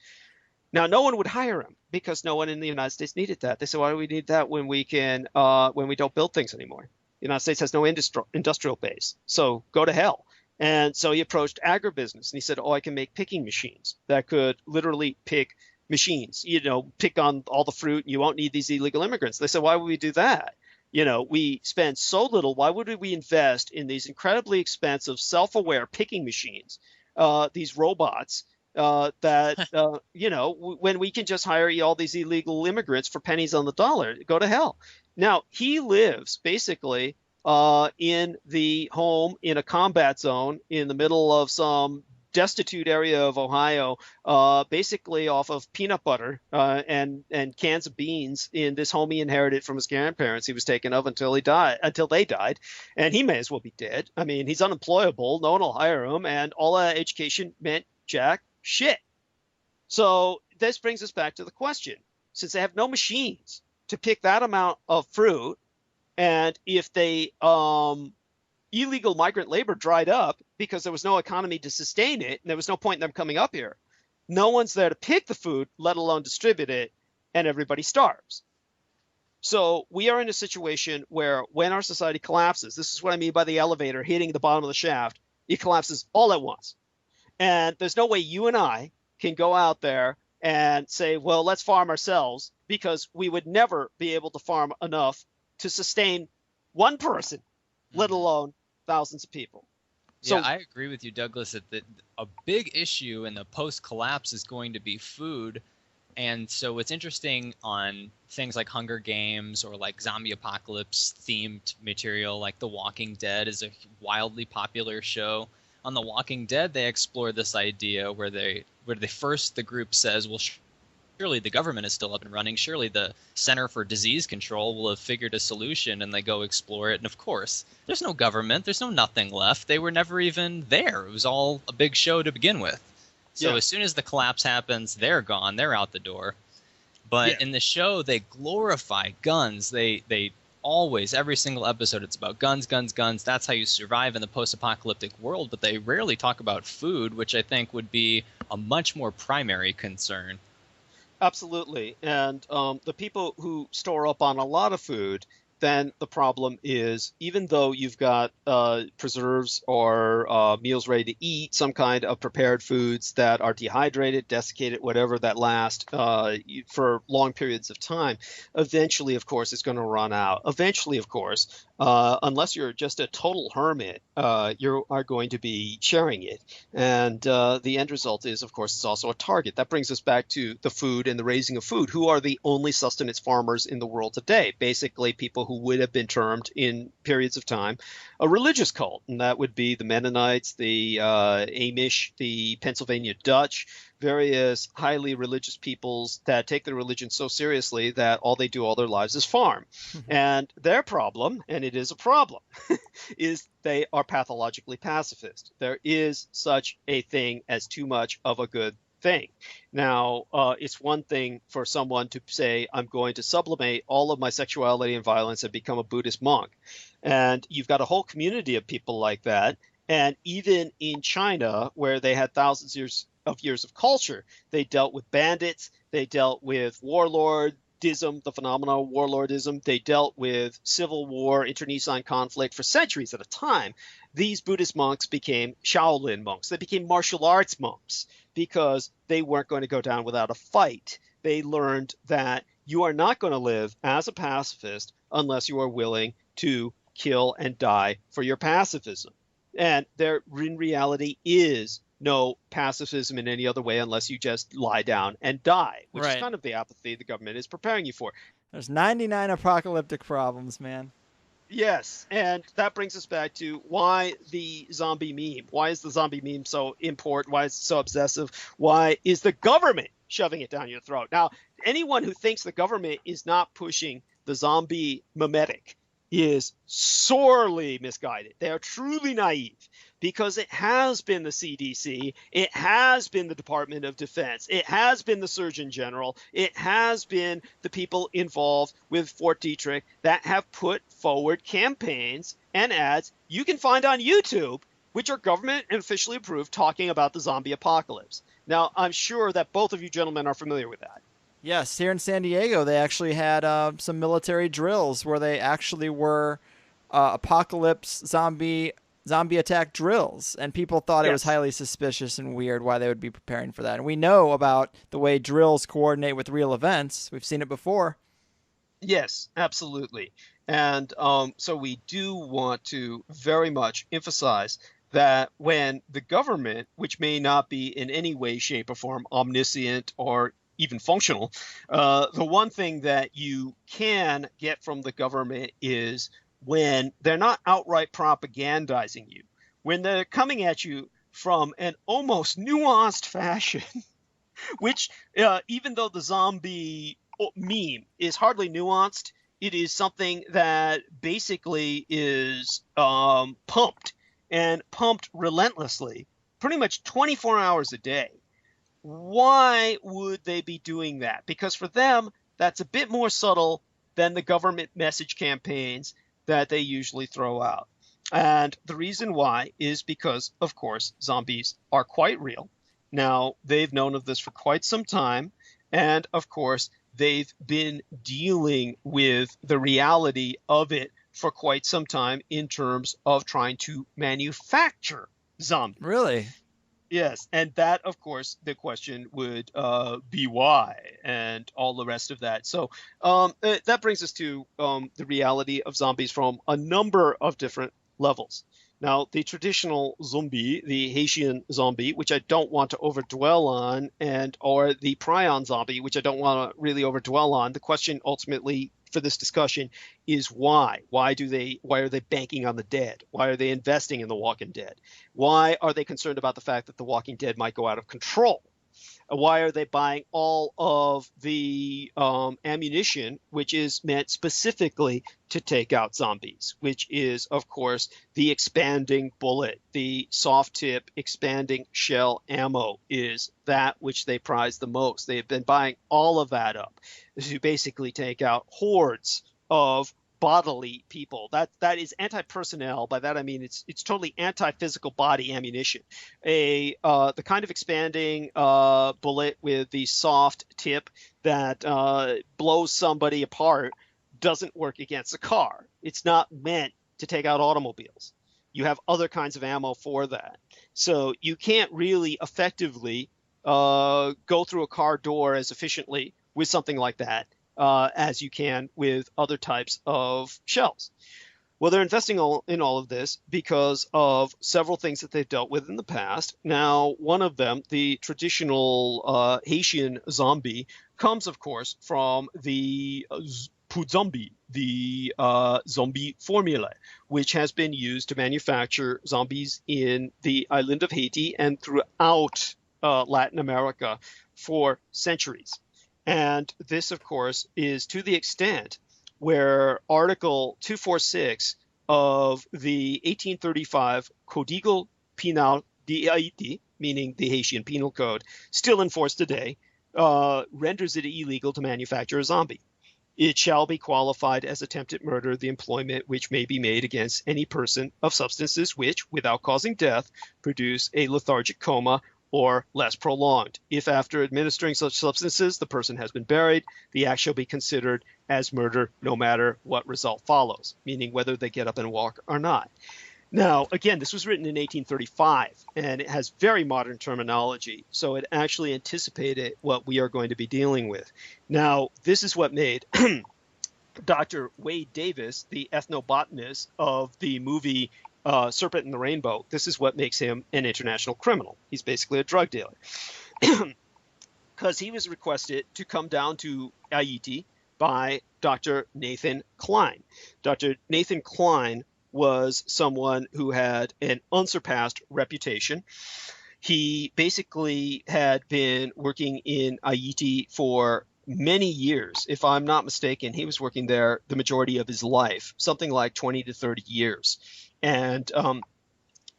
Now, no one would hire him because no one in the United States needed that. They said, "Why do we need that when we don't build things anymore? The United States has no industrial base, so go to hell." And so he approached agribusiness, and he said, "Oh, I can make picking machines that could literally pick machines, pick on all the fruit, and you won't need these illegal immigrants." They said, "Why would we do that? We spend so little. Why would we invest in these incredibly expensive self-aware picking machines, these robots when we can just hire all these illegal immigrants for pennies on the dollar? Go to hell." Now, he lives basically in the home in a combat zone in the middle of some destitute area of Ohio, basically off of peanut butter and cans of beans in this home he inherited from his grandparents. He was taken of until they died, and he may as well be dead. I mean, he's unemployable. No one will hire him, and all that education meant jack shit. So this brings us back to the question: since they have no machines to pick that amount of fruit, and if they illegal migrant labor dried up because there was no economy to sustain it, and there was no point in them coming up here, no one's there to pick the food, let alone distribute it, and everybody starves. So we are in a situation where when our society collapses, this is what I mean by the elevator hitting the bottom of the shaft, it collapses all at once. And there's no way you and I can go out there and say, well, let's farm ourselves, because we would never be able to farm enough to sustain one person, let alone thousands of people. Yeah, I agree with you, Douglas, that a big issue in the post-collapse is going to be food. And so it's interesting on things like Hunger Games or like zombie apocalypse themed material, like The Walking Dead is a wildly popular show. On The Walking Dead, they explore this idea where the group says, well, surely the government is still up and running. Surely the Center for Disease Control will have figured a solution, and they go explore it. And of course, there's no government. There's no nothing left. They were never even there. It was all a big show to begin with. So as soon as the collapse happens, they're gone. They're out the door. But in the show, they glorify guns. They always, every single episode, it's about guns, guns, guns. That's how you survive in the post-apocalyptic world. But they rarely talk about food, which I think would be a much more primary concern. Absolutely. And the people who store up on a lot of food, then the problem is, even though you've got preserves or meals ready to eat, some kind of prepared foods that are dehydrated, desiccated, whatever, that last for long periods of time, eventually, of course, it's going to run out. Eventually, of course, unless you're just a total hermit, you are going to be sharing it. And the end result is, of course, it's also a target. That brings us back to the food and the raising of food. Who are the only sustenance farmers in the world today? Basically, people who would have been termed in periods of time a religious cult. And that would be the Mennonites, the Amish, the Pennsylvania Dutch, various highly religious peoples that take their religion so seriously that all they do all their lives is farm. And their problem, and it is a problem, is they are pathologically pacifist. There is such a thing as too much of a good thing. Now, it's one thing for someone to say, I'm going to sublimate all of my sexuality and violence and become a Buddhist monk. And you've got a whole community of people like that. And even in China, where they had thousands of years of culture, they dealt with bandits, they dealt with warlordism, the phenomenon of warlordism, they dealt with civil war, internecine conflict for centuries at a time. These Buddhist monks became Shaolin monks. They became martial arts monks because they weren't going to go down without a fight. They learned that you are not going to live as a pacifist unless you are willing to kill and die for your pacifism. And there, in reality, is no pacifism in any other way unless you just lie down and die, which is kind of the apathy the government is preparing you for. There's 99 apocalyptic problems, man. Yes, and that brings us back to why the zombie meme. Why is the zombie meme so important? Why is it so obsessive? Why is the government shoving it down your throat? Now, anyone who thinks the government is not pushing the zombie memetic is sorely misguided. They are truly naive because it has been the CDC, it has been the Department of Defense, it has been the Surgeon General, it has been the people involved with Fort Dietrich that have put forward campaigns and ads you can find on YouTube, which are government and officially approved, talking about the zombie apocalypse. Now, I'm sure that both of you gentlemen are familiar with that. Yes, here in San Diego, they actually had some military drills where they actually were apocalypse zombie attack drills, and people thought it was highly suspicious and weird why they would be preparing for that. And we know about the way drills coordinate with real events. We've seen it before. Yes, absolutely. And so we do want to very much emphasize that when the government, which may not be in any way, shape, or form omniscient or even functional, the one thing that you can get from the government is when they're not outright propagandizing you, when they're coming at you from an almost nuanced fashion, which even though the zombie meme is hardly nuanced, it is something that basically is pumped and pumped relentlessly, pretty much 24 hours a day. Why would they be doing that? Because for them, that's a bit more subtle than the government message campaigns that they usually throw out. And the reason why is because, of course, zombies are quite real. Now, they've known of this for quite some time. And, of course, they've been dealing with the reality of it for quite some time in terms of trying to manufacture zombies. Really? Yes, and that, of course, the question would be why and all the rest of that. So that brings us to the reality of zombies from a number of different levels. Now, the traditional zombie, the Haitian zombie, which I don't want to overdwell on, or the prion zombie, which I don't want to really overdwell on, the question ultimately for this discussion is why? Why are they banking on the dead? Why are they investing in the Walking Dead? Why are they concerned about the fact that the Walking Dead might go out of control? Why are they buying all of the ammunition, which is meant specifically to take out zombies, which is, of course, the expanding bullet, the soft tip expanding shell ammo is that which they prize the most. They have been buying all of that up to basically take out hordes of bodily people. That is anti-personnel. By that I mean it's totally anti-physical body ammunition. The kind of expanding bullet with the soft tip that blows somebody apart doesn't work against a car. It's not meant to take out automobiles. You have other kinds of ammo for that. So you can't really effectively go through a car door as efficiently with something like that as you can with other types of shells. Well, they're investing in all of this because of several things that they've dealt with in the past. Now, one of them, the traditional Haitian zombie, comes, of course, from the zombie, the zombie formula, which has been used to manufacture zombies in the island of Haiti and throughout Latin America for centuries. And this, of course, is to the extent where Article 246 of the 1835 Código Penal de Haití, meaning the Haitian Penal Code, still in force today, renders it illegal to manufacture a zombie. It shall be qualified as attempted murder, the employment which may be made against any person of substances which, without causing death, produce a lethargic coma or less prolonged. If after administering such substances the person has been buried, the act shall be considered as murder no matter what result follows, meaning whether they get up and walk or not. Now, again, this was written in 1835, and it has very modern terminology, so it actually anticipated what we are going to be dealing with. Now, this is what made Dr. Wade Davis, the ethnobotanist of the movie Serpent in the Rainbow, this is what makes him an international criminal. He's basically a drug dealer. Because he was requested to come down to Haiti by Dr. Nathan Klein. Dr. Nathan Klein was someone who had an unsurpassed reputation. He basically had been working in Haiti for many years. If I'm not mistaken, he was working there the majority of his life, something like 20 to 30 years. And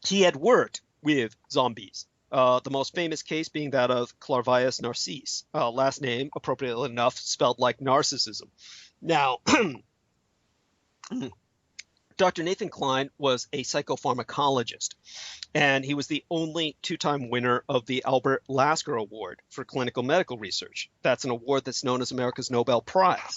he had worked with zombies. The most famous case being that of Clairvius Narcisse, last name, appropriately enough, spelled like narcissism. Now, Dr. Nathan Klein was a psychopharmacologist, and he was the only two-time winner of the Albert Lasker Award for clinical medical research. That's an award that's known as America's Nobel Prize.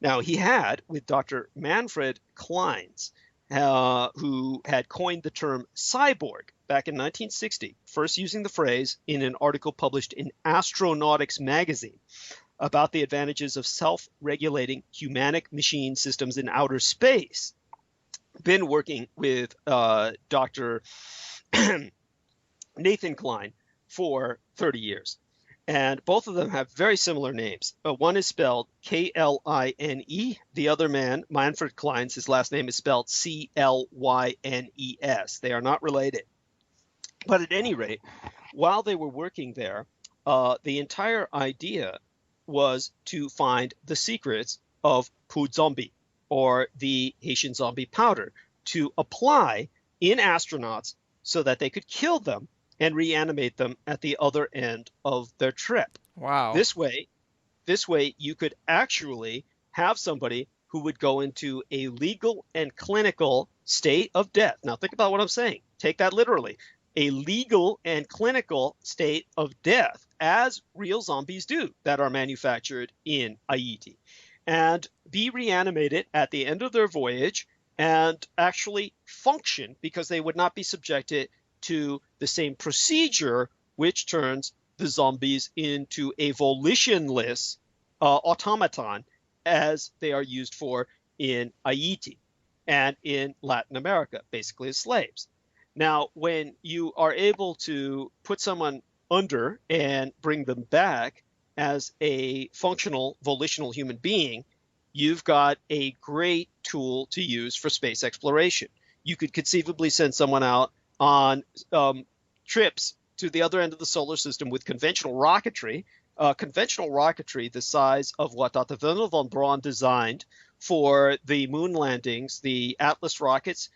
Now, he had, with Dr. Manfred Kleins, who had coined the term cyborg back in 1960, first using the phrase in an article published in Astronautics magazine about the advantages of self-regulating humanic machine systems in outer space. Been working with Dr. Nathan Klein for 30 years. And both of them have very similar names. One is spelled K-L-I-N-E. The other man, Manfred Kleins, his last name is spelled C-L-Y-N-E-S. They are not related. But at any rate, while they were working there, the entire idea was to find the secrets of Poudre Zombie, or the Haitian zombie powder, to apply in astronauts so that they could kill them and reanimate them at the other end of their trip. Wow. This way you could actually have somebody who would go into a legal and clinical state of death. Now think about what I'm saying. Take that literally. A legal and clinical state of death, as real zombies do that are manufactured in Haiti, and be reanimated at the end of their voyage and actually function, because they would not be subjected to the same procedure which turns the zombies into a volitionless automaton as they are used for in Haiti and in Latin America, basically as slaves. Now, when you are able to put someone under and bring them back as a functional, volitional human being, you've got a great tool to use for space exploration. You could conceivably send someone out on trips to the other end of the solar system with conventional rocketry the size of what Dr. Wernher von Braun designed for the moon landings. The Atlas rockets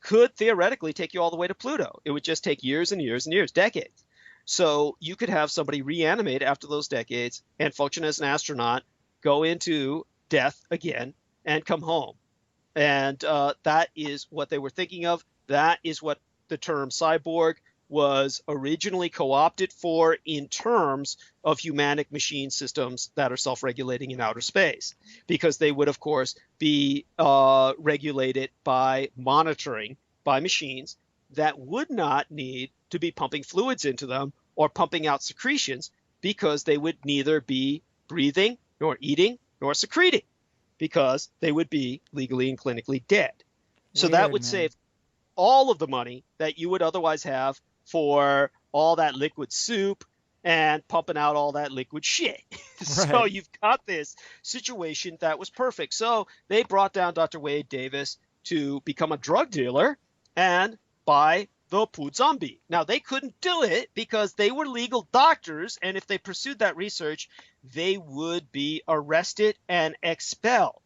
could theoretically take you all the way to Pluto. It would just take years and years and years, decades. So you could have somebody reanimate after those decades and function as an astronaut, go into death again, and come home. And that is what they were thinking of. That is what the term cyborg was originally co-opted for in terms of humanic machine systems that are self-regulating in outer space, because they would, of course, be regulated by monitoring by machines that would not need to be pumping fluids into them or pumping out secretions, because they would neither be breathing nor eating nor secreting, because they would be legally and clinically dead. So that would save all of the money that you would otherwise have for all that liquid soup and pumping out all that liquid shit. Right. So you've got this situation that was perfect. So they brought down Dr. Wade Davis to become a drug dealer and buy the Poo Zombie. Now, they couldn't do it because they were legal doctors, and if they pursued that research, they would be arrested and expelled.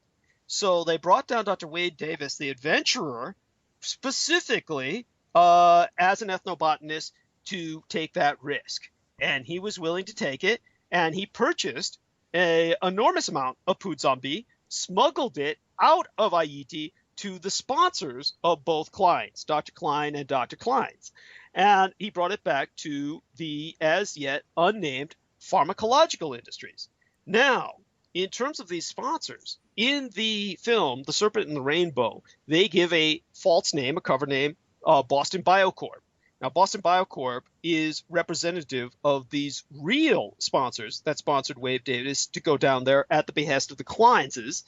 So they brought down Dr. Wade Davis, the adventurer, specifically as an ethnobotanist to take that risk. And he was willing to take it, and he purchased an enormous amount of Poo Zombie, smuggled it out of Haiti to the sponsors of both Kleins, Dr. Klein and Dr. Kleins. And he brought it back to the as yet unnamed pharmacological industries. Now, in terms of these sponsors, in the film, The Serpent and the Rainbow, they give a false name, a cover name, Boston Biocorp. Now, Boston Biocorp is representative of these real sponsors that sponsored Wade Davis to go down there at the behest of the Kleinses.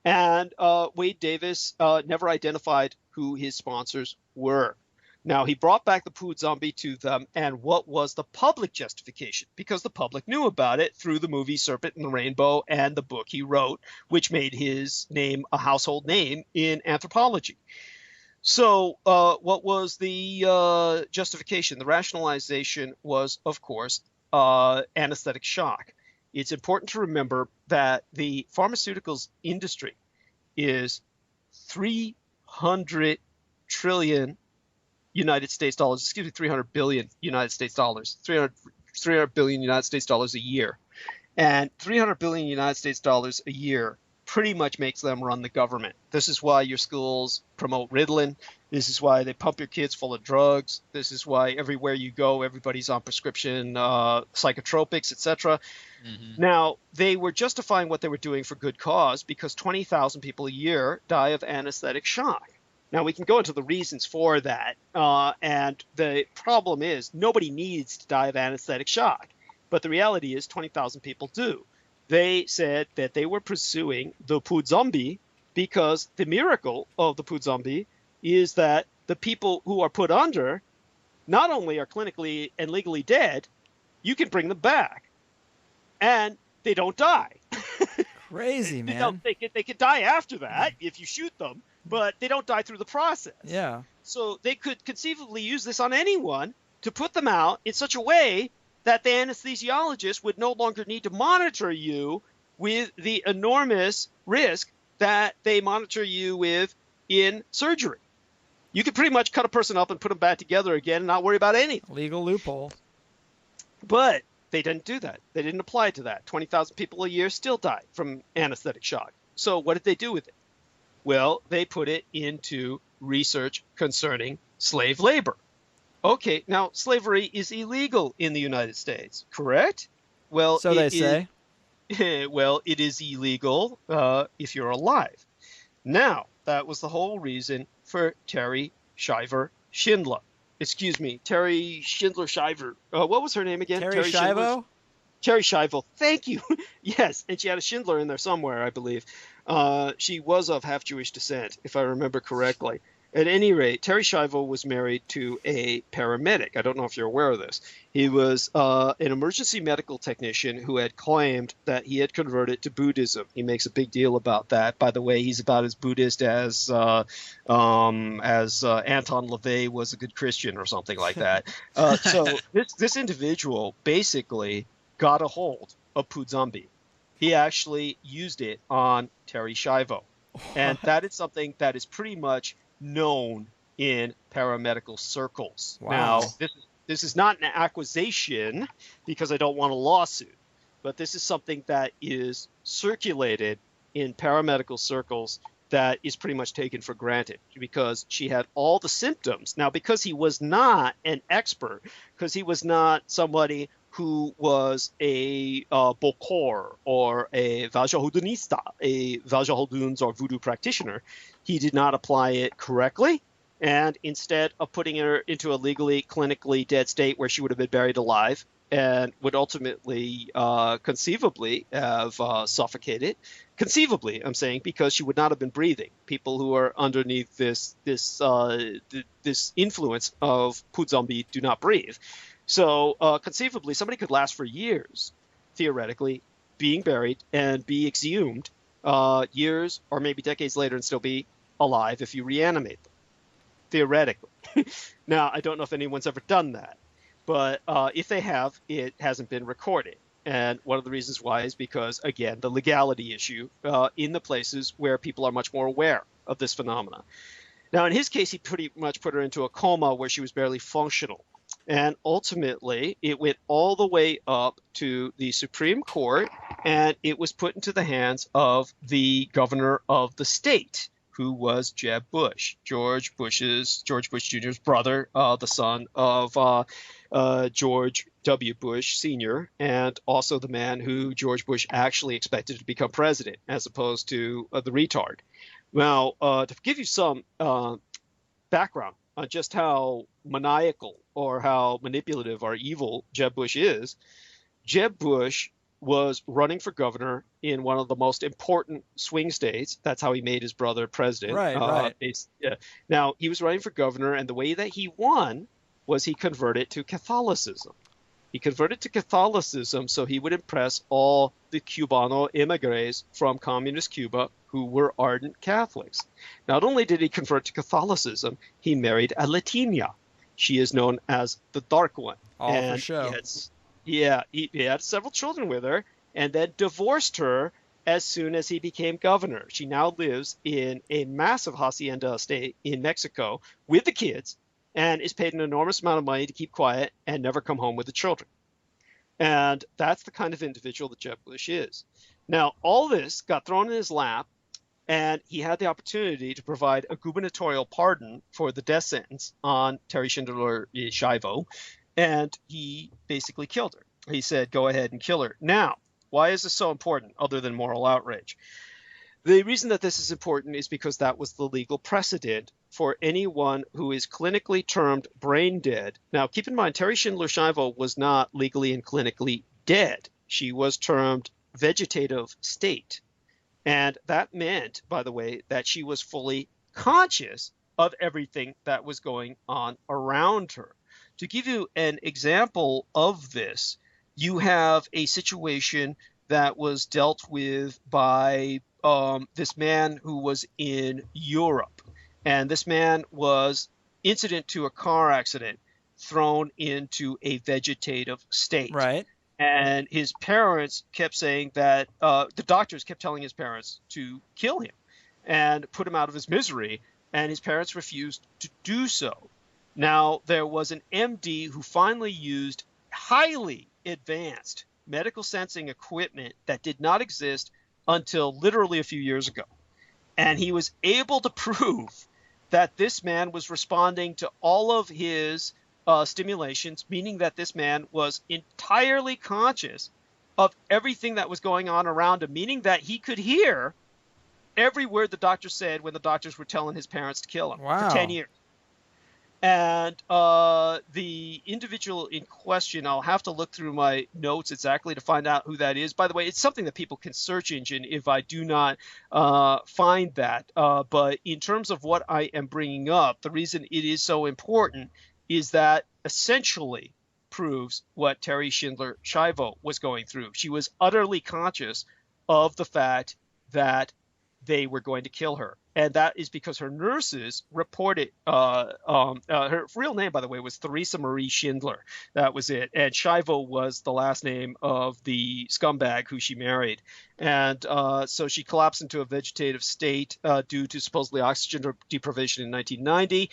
And Wade Davis never identified who his sponsors were. Now, he brought back the Poo Zombie to them, and what was the public justification? Because the public knew about it through the movie Serpent and the Rainbow and the book he wrote, which made his name a household name in anthropology. So what was the justification? The rationalization was, of course, anesthetic shock. It's important to remember that the pharmaceuticals industry is 300 trillion United States dollars, excuse me, 300 billion United States dollars, 300 billion United States dollars a year. And 300 billion United States dollars a year pretty much makes them run the government. This is why your schools promote Ritalin. This is why they pump your kids full of drugs. This is why everywhere you go, everybody's on prescription psychotropics, etc. Mm-hmm. Now, they were justifying what they were doing for good cause because 20,000 people a year die of anesthetic shock. Now, we can go into the reasons for that. And the problem is nobody needs to die of anesthetic shock. But the reality is 20,000 people do. They said that they were pursuing the Poo Zombie because the miracle of the Poo Zombie is that the people who are put under not only are clinically and legally dead, you can bring them back. And they don't die. Crazy, man. You know, they could die after that if you shoot them, but they don't die through the process. Yeah. So they could conceivably use this on anyone to put them out in such a way that the anesthesiologist would no longer need to monitor you with the enormous risk that they monitor you with in surgery. You could pretty much cut a person up and put them back together again and not worry about anything. Legal loophole. But they didn't do that. They didn't apply to that. 20,000 people a year still die from anesthetic shock. So what did they do with it? Well, they put it into research concerning slave labor. Okay, now slavery is illegal in the United States, correct? Well, so they say. Well, it is illegal if you're alive. Now, that was the whole reason for Terry Shiver Schindler. Excuse me, Terry Schindler Shiver. What was her name again? Terry Schiavo? Terry Schiavo. Thank you. Yes, and she had a Schindler in there somewhere, I believe. She was of half-Jewish descent, if I remember correctly. At any rate, Terry Schiavo was married to a paramedic. I don't know if you're aware of this. He was an emergency medical technician who had claimed that he had converted to Buddhism. He makes a big deal about that. By the way, he's about as Buddhist as Anton LaVey was a good Christian or something like that. So this individual basically got a hold of Poo Zombie. He actually used it on Terry Schiavo. And that is something that is pretty much known in paramedical circles. Wow. Now, this is not an accusation because I don't want a lawsuit, but this is something that is circulated in paramedical circles that is pretty much taken for granted because she had all the symptoms. Now, because he was not an expert, because he was not somebody who was a Bokor or a Vajrahodunista, a Vajrahoduns or voodoo practitioner, he did not apply it correctly. And instead of putting her into a legally, clinically dead state where she would have been buried alive and would ultimately conceivably have suffocated, conceivably, I'm saying, because she would not have been breathing. People who are underneath this influence of Poo Zombie do not breathe. So conceivably, somebody could last for years, theoretically, being buried and be exhumed years or maybe decades later and still be alive if you reanimate them. theoretically. Now, I don't know if anyone's ever done that, but if they have, it hasn't been recorded. And one of the reasons why is because, again, the legality issue in the places where people are much more aware of this phenomenon. Now, in his case, he pretty much put her into a coma where she was barely functional. And ultimately, it went all the way up to the Supreme Court, and it was put into the hands of the governor of the state, who was Jeb Bush, George Bush Jr.'s brother, the son of George W. Bush Sr., and also the man who George Bush actually expected to become president, as opposed to the retard. Now, to give you some background on just how maniacal or how manipulative or evil Jeb Bush is, Jeb Bush was running for governor in one of the most important swing states. That's how he made his brother president. Right. Now, he was running for governor, and the way that he won was he converted to Catholicism. He converted to Catholicism so he would impress all the Cubano immigrants from communist Cuba who were ardent Catholics. Not only did he convert to Catholicism, he married a Latina. She is known as the Dark One. All for show. He had several children with her and then divorced her as soon as he became governor. She now lives in a massive hacienda estate in Mexico with the kids and is paid an enormous amount of money to keep quiet and never come home with the children. And that's the kind of individual that Jeb Bush is. Now, all this got thrown in his lap, and he had the opportunity to provide a gubernatorial pardon for the death sentence on Terry Schindler Shivo, and he basically killed her. He said, go ahead and kill her. Now, why is this so important other than moral outrage? The reason that this is important is because that was the legal precedent for anyone who is clinically termed brain dead. Now, keep in mind, Terry Schindler Shivo was not legally and clinically dead. She was termed vegetative state. And that meant, by the way, that she was fully conscious of everything that was going on around her. To give you an example of this, you have a situation that was dealt with by this man who was in Europe. And this man was incident to a car accident, thrown into a vegetative state. Right. And his parents kept saying that the doctors kept telling his parents to kill him and put him out of his misery. And his parents refused to do so. Now, there was an MD who finally used highly advanced medical sensing equipment that did not exist until literally a few years ago. And he was able to prove that this man was responding to all of his stimulations, meaning that this man was entirely conscious of everything that was going on around him, meaning that he could hear every word the doctor said when the doctors were telling his parents to kill him for 10 years. And the individual in question, I'll have to look through my notes exactly to find out who that is. By the way, it's something that people can search engine if I do not find that. But in terms of what I am bringing up, the reason it is so important is that essentially proves what Terry Schindler Shivo was going through. She was utterly conscious of the fact that they were going to kill her. And that is because her nurses reported, her real name, by the way, was Theresa Marie Schindler. That was it. And Shivo was the last name of the scumbag who she married. And so she collapsed into a vegetative state due to supposedly oxygen deprivation in 1990.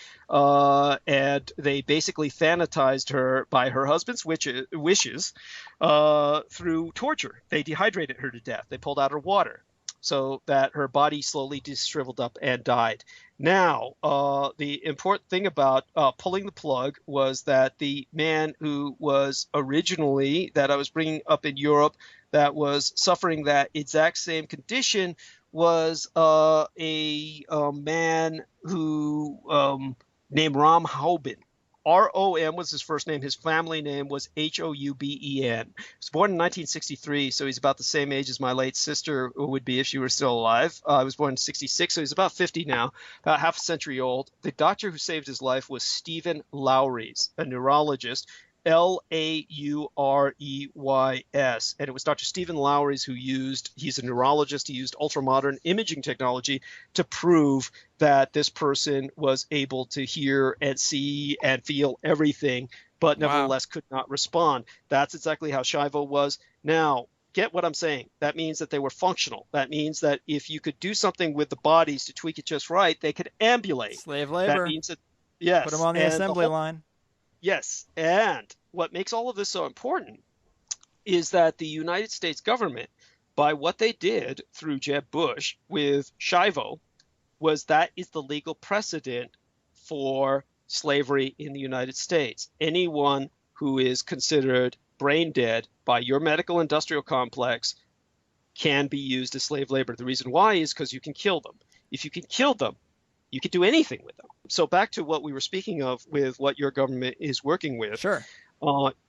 And they basically thanatized her by her husband's wishes through torture. They dehydrated her to death. They pulled out her water, so that her body slowly shriveled up and died. Now, the important thing about pulling the plug was that the man who was originally, that I was bringing up in Europe, that was suffering that exact same condition was a man who named Rom Houben. R-O-M was his first name. His family name was Houben. He was born in 1963, so he's about the same age as my late sister would be if she were still alive. I was born in 66, so he's about 50 now, about half a century old. The doctor who saved his life was Stephen Lowries, a neurologist, Laureys. And it was Dr. Stephen Lowry's he's a neurologist, he used ultramodern imaging technology to prove that this person was able to hear and see and feel everything, but Wow. nevertheless could not respond. That's exactly how Shivo was. Now, get what I'm saying. That means that they were functional. That means that if you could do something with the bodies to tweak it just right, they could ambulate. Slave labor. That means that, yes. Put them on the assembly line. Yes. And what makes all of this so important is that the United States government, by what they did through Jeb Bush with Shivo, that is the legal precedent for slavery in the United States. Anyone who is considered brain dead by your medical industrial complex can be used as slave labor. The reason why is because you can kill them. If you can kill them, you can do anything with them. So back to what we were speaking of with what your government is working with. Sure.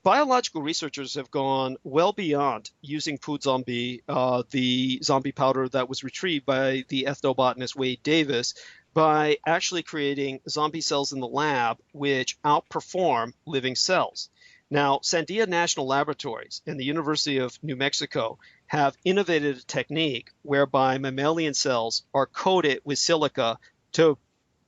Biological researchers have gone well beyond using food zombie, the zombie powder that was retrieved by the ethnobotanist Wade Davis, by actually creating zombie cells in the lab which outperform living cells. Now, Sandia National Laboratories and the University of New Mexico have innovated a technique whereby mammalian cells are coated with silica to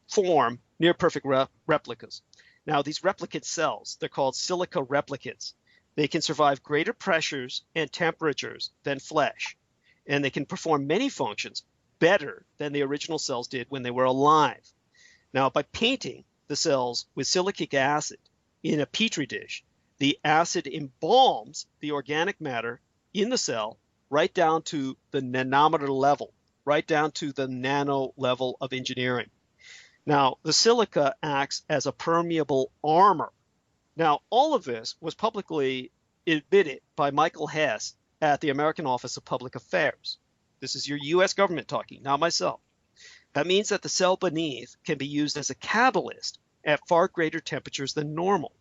form near-perfect replicas. Now, these replicate cells, they're called silica replicates. They can survive greater pressures and temperatures than flesh, and they can perform many functions better than the original cells did when they were alive. Now, by painting the cells with silicic acid in a petri dish, the acid embalms the organic matter in the cell right down to the nanometer level, right down to the nano level of engineering. Now, the silica acts as a permeable armor. Now, all of this was publicly admitted by Michael Hess at the American Office of Public Affairs. This is your U.S. government talking, not myself. That means that the cell beneath can be used as a catalyst at far greater temperatures than normal.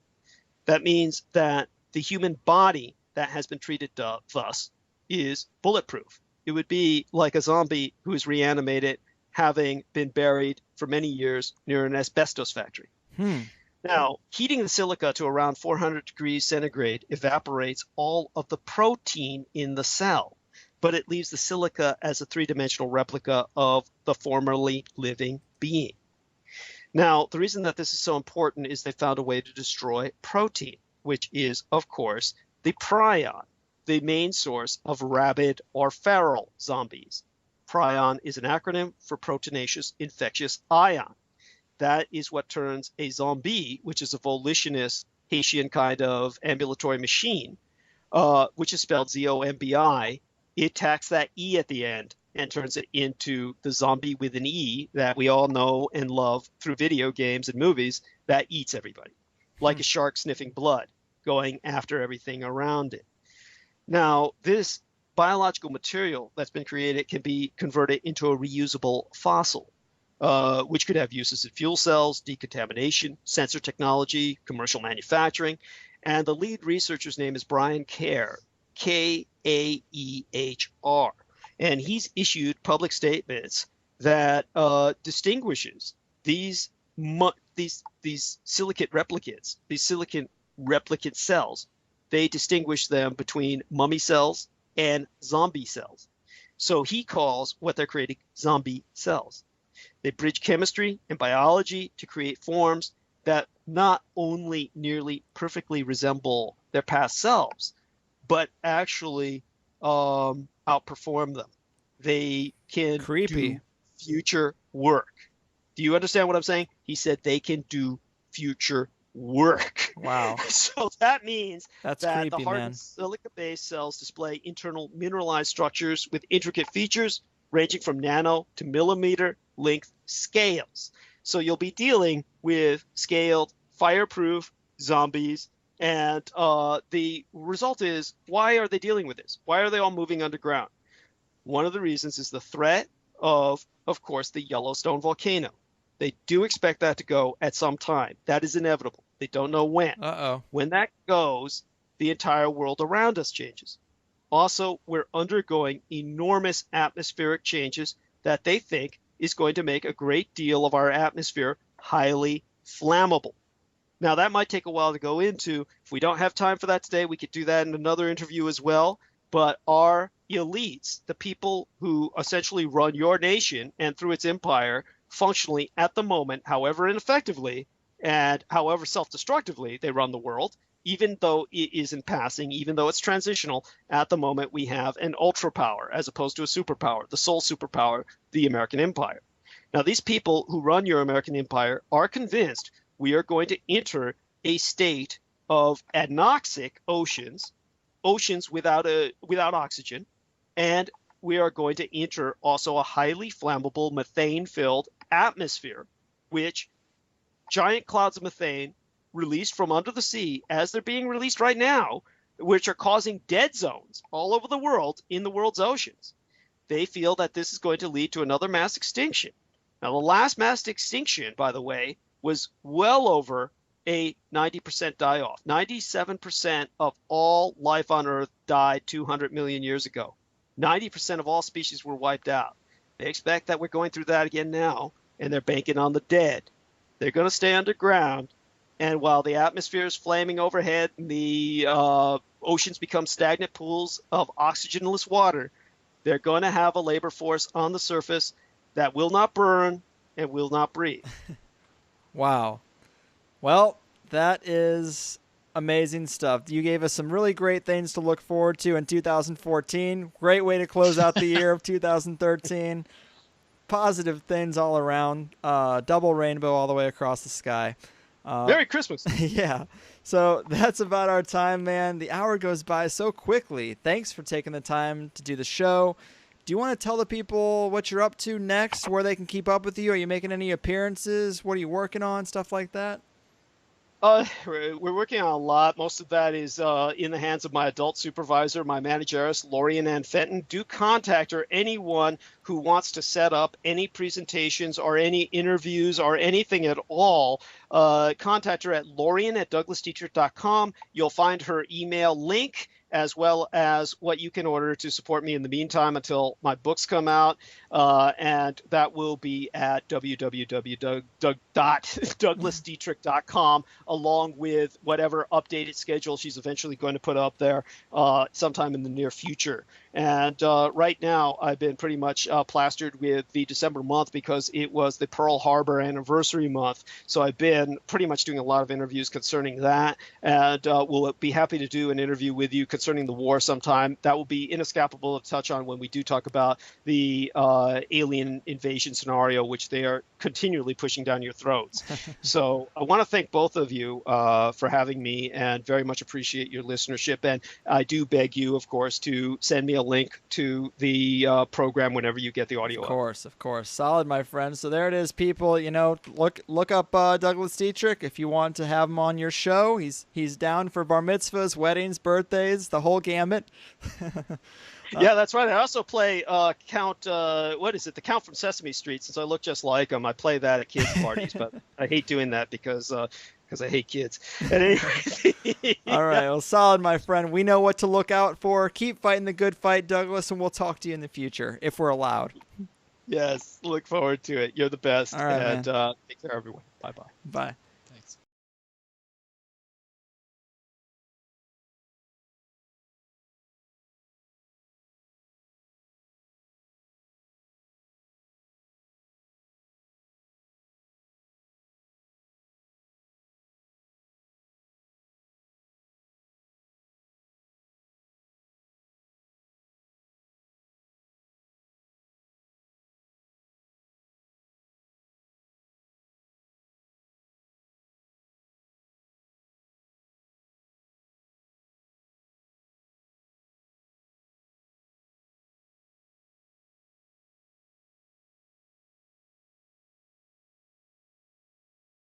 That means that the human body that has been treated thus is bulletproof. It would be like a zombie who is reanimated having been buried for many years near an asbestos factory. Now, heating the silica to around 400 degrees centigrade evaporates all of the protein in the cell, but it leaves the silica as a three-dimensional replica of the formerly living being. Now, the reason that this is so important is they found a way to destroy protein, which is, of course, the prion, the main source of rabid or feral zombies. Prion is an acronym for proteinaceous infectious ion. That is what turns a zombie, which is a volitionist Haitian kind of ambulatory machine, which is spelled Z-O-M-B-I. It tacks that E at the end and turns it into the zombie with an E that we all know and love through video games and movies that eats everybody, like a shark sniffing blood, going after everything around it. Now, this biological material that's been created can be converted into a reusable fossil, which could have uses in fuel cells, decontamination, sensor technology, commercial manufacturing. And the lead researcher's name is Brian Kaehr, K-A-E-H-R. And he's issued public statements that distinguishes these silicate replicates, these silicate replicate cells. They distinguish them between mummy cells and zombie cells. So he calls what they're creating zombie cells. They bridge chemistry and biology to create forms that not only nearly perfectly resemble their past selves, but actually outperform them. They can do future work. Do you understand what I'm saying? He said they can do future work. Wow. So that means that the creepy, hardened silica-based cells display internal mineralized structures with intricate features ranging from nano to millimeter length scales. So you'll be dealing with scaled, fireproof zombies. And the result is, why are they dealing with this? Why are they all moving underground? One of the reasons is the threat of course, the Yellowstone volcano. They do expect that to go at some time. That is inevitable. They don't know when. When that goes, the entire world around us changes. Also, we're undergoing enormous atmospheric changes that they think is going to make a great deal of our atmosphere highly flammable. Now, that might take a while to go into. If we don't have time for that today, we could do that in another interview as well. But our elites, the people who essentially run your nation and through its empire, functionally at the moment, however ineffectively and however self-destructively they run the world, even though it is in passing, even though it's transitional, at the moment we have an ultra power as opposed to a superpower, the sole superpower, the American empire. Now, these people who run your American empire are convinced we are going to enter a state of anoxic oceans, oceans without oxygen, and we are going to enter also a highly flammable methane-filled atmosphere, which giant clouds of methane released from under the sea, as they're being released right now, which are causing dead zones all over the world in the world's oceans. They feel that this is going to lead to another mass extinction. Now, the last mass extinction, by the way, was well over a 90% die-off. 97% of all life on Earth died 200 million years ago. 90% of all species were wiped out. They expect that we're going through that again now, and they're banking on the dead. They're going to stay underground, and while the atmosphere is flaming overhead and the oceans become stagnant pools of oxygenless water, they're going to have a labor force on the surface that will not burn and will not breathe. Wow. Well, that is amazing stuff. You gave us some really great things to look forward to in 2014. Great way to close out the year of 2013. Positive things all around. Double rainbow all the way across the sky. Merry Christmas. Yeah. So that's about our time, man. The hour goes by so quickly. Thanks for taking the time to do the show. Do you want to tell the people what you're up to next, where they can keep up with you? Are you making any appearances? What are you working on? Stuff like that? We're working on a lot. Most of that is in the hands of my adult supervisor, my manageress, Lorian Ann Fenton. Do contact her. Anyone who wants to set up any presentations or any interviews or anything at all, contact her at lorian@douglasdietrich.com. You'll find her email link, as well as what you can order to support me in the meantime until my books come out. And that will be at www.douglasdietrich.com, along with whatever updated schedule she's eventually going to put up there sometime in the near future. And right now, I've been pretty much plastered with the December month because it was the Pearl Harbor anniversary month. So I've been pretty much doing a lot of interviews concerning that. And we'll be happy to do an interview with you concerning the war sometime. That will be inescapable to touch on when we do talk about the alien invasion scenario, which they are continually pushing down your throats. So I want to thank both of you for having me and very much appreciate your listenership. And I do beg you, of course, to send me a link to the program whenever you get the audio. Of course. Solid, my friend. So there it is, people. You know, look up Douglas Dietrich if you want to have him on your show. He's down for bar mitzvahs, weddings, birthdays, the whole gamut. Yeah, that's right. I also play Count, the Count from Sesame Street, since I look just like him. I play that at kids' parties, but I hate doing that because I hate kids. Anyway, all right. Well, solid, my friend. We know what to look out for. Keep fighting the good fight, Douglas, and we'll talk to you in the future if we're allowed. Yes, look forward to it. You're the best. All right, and take care, everyone. Bye-bye. Bye.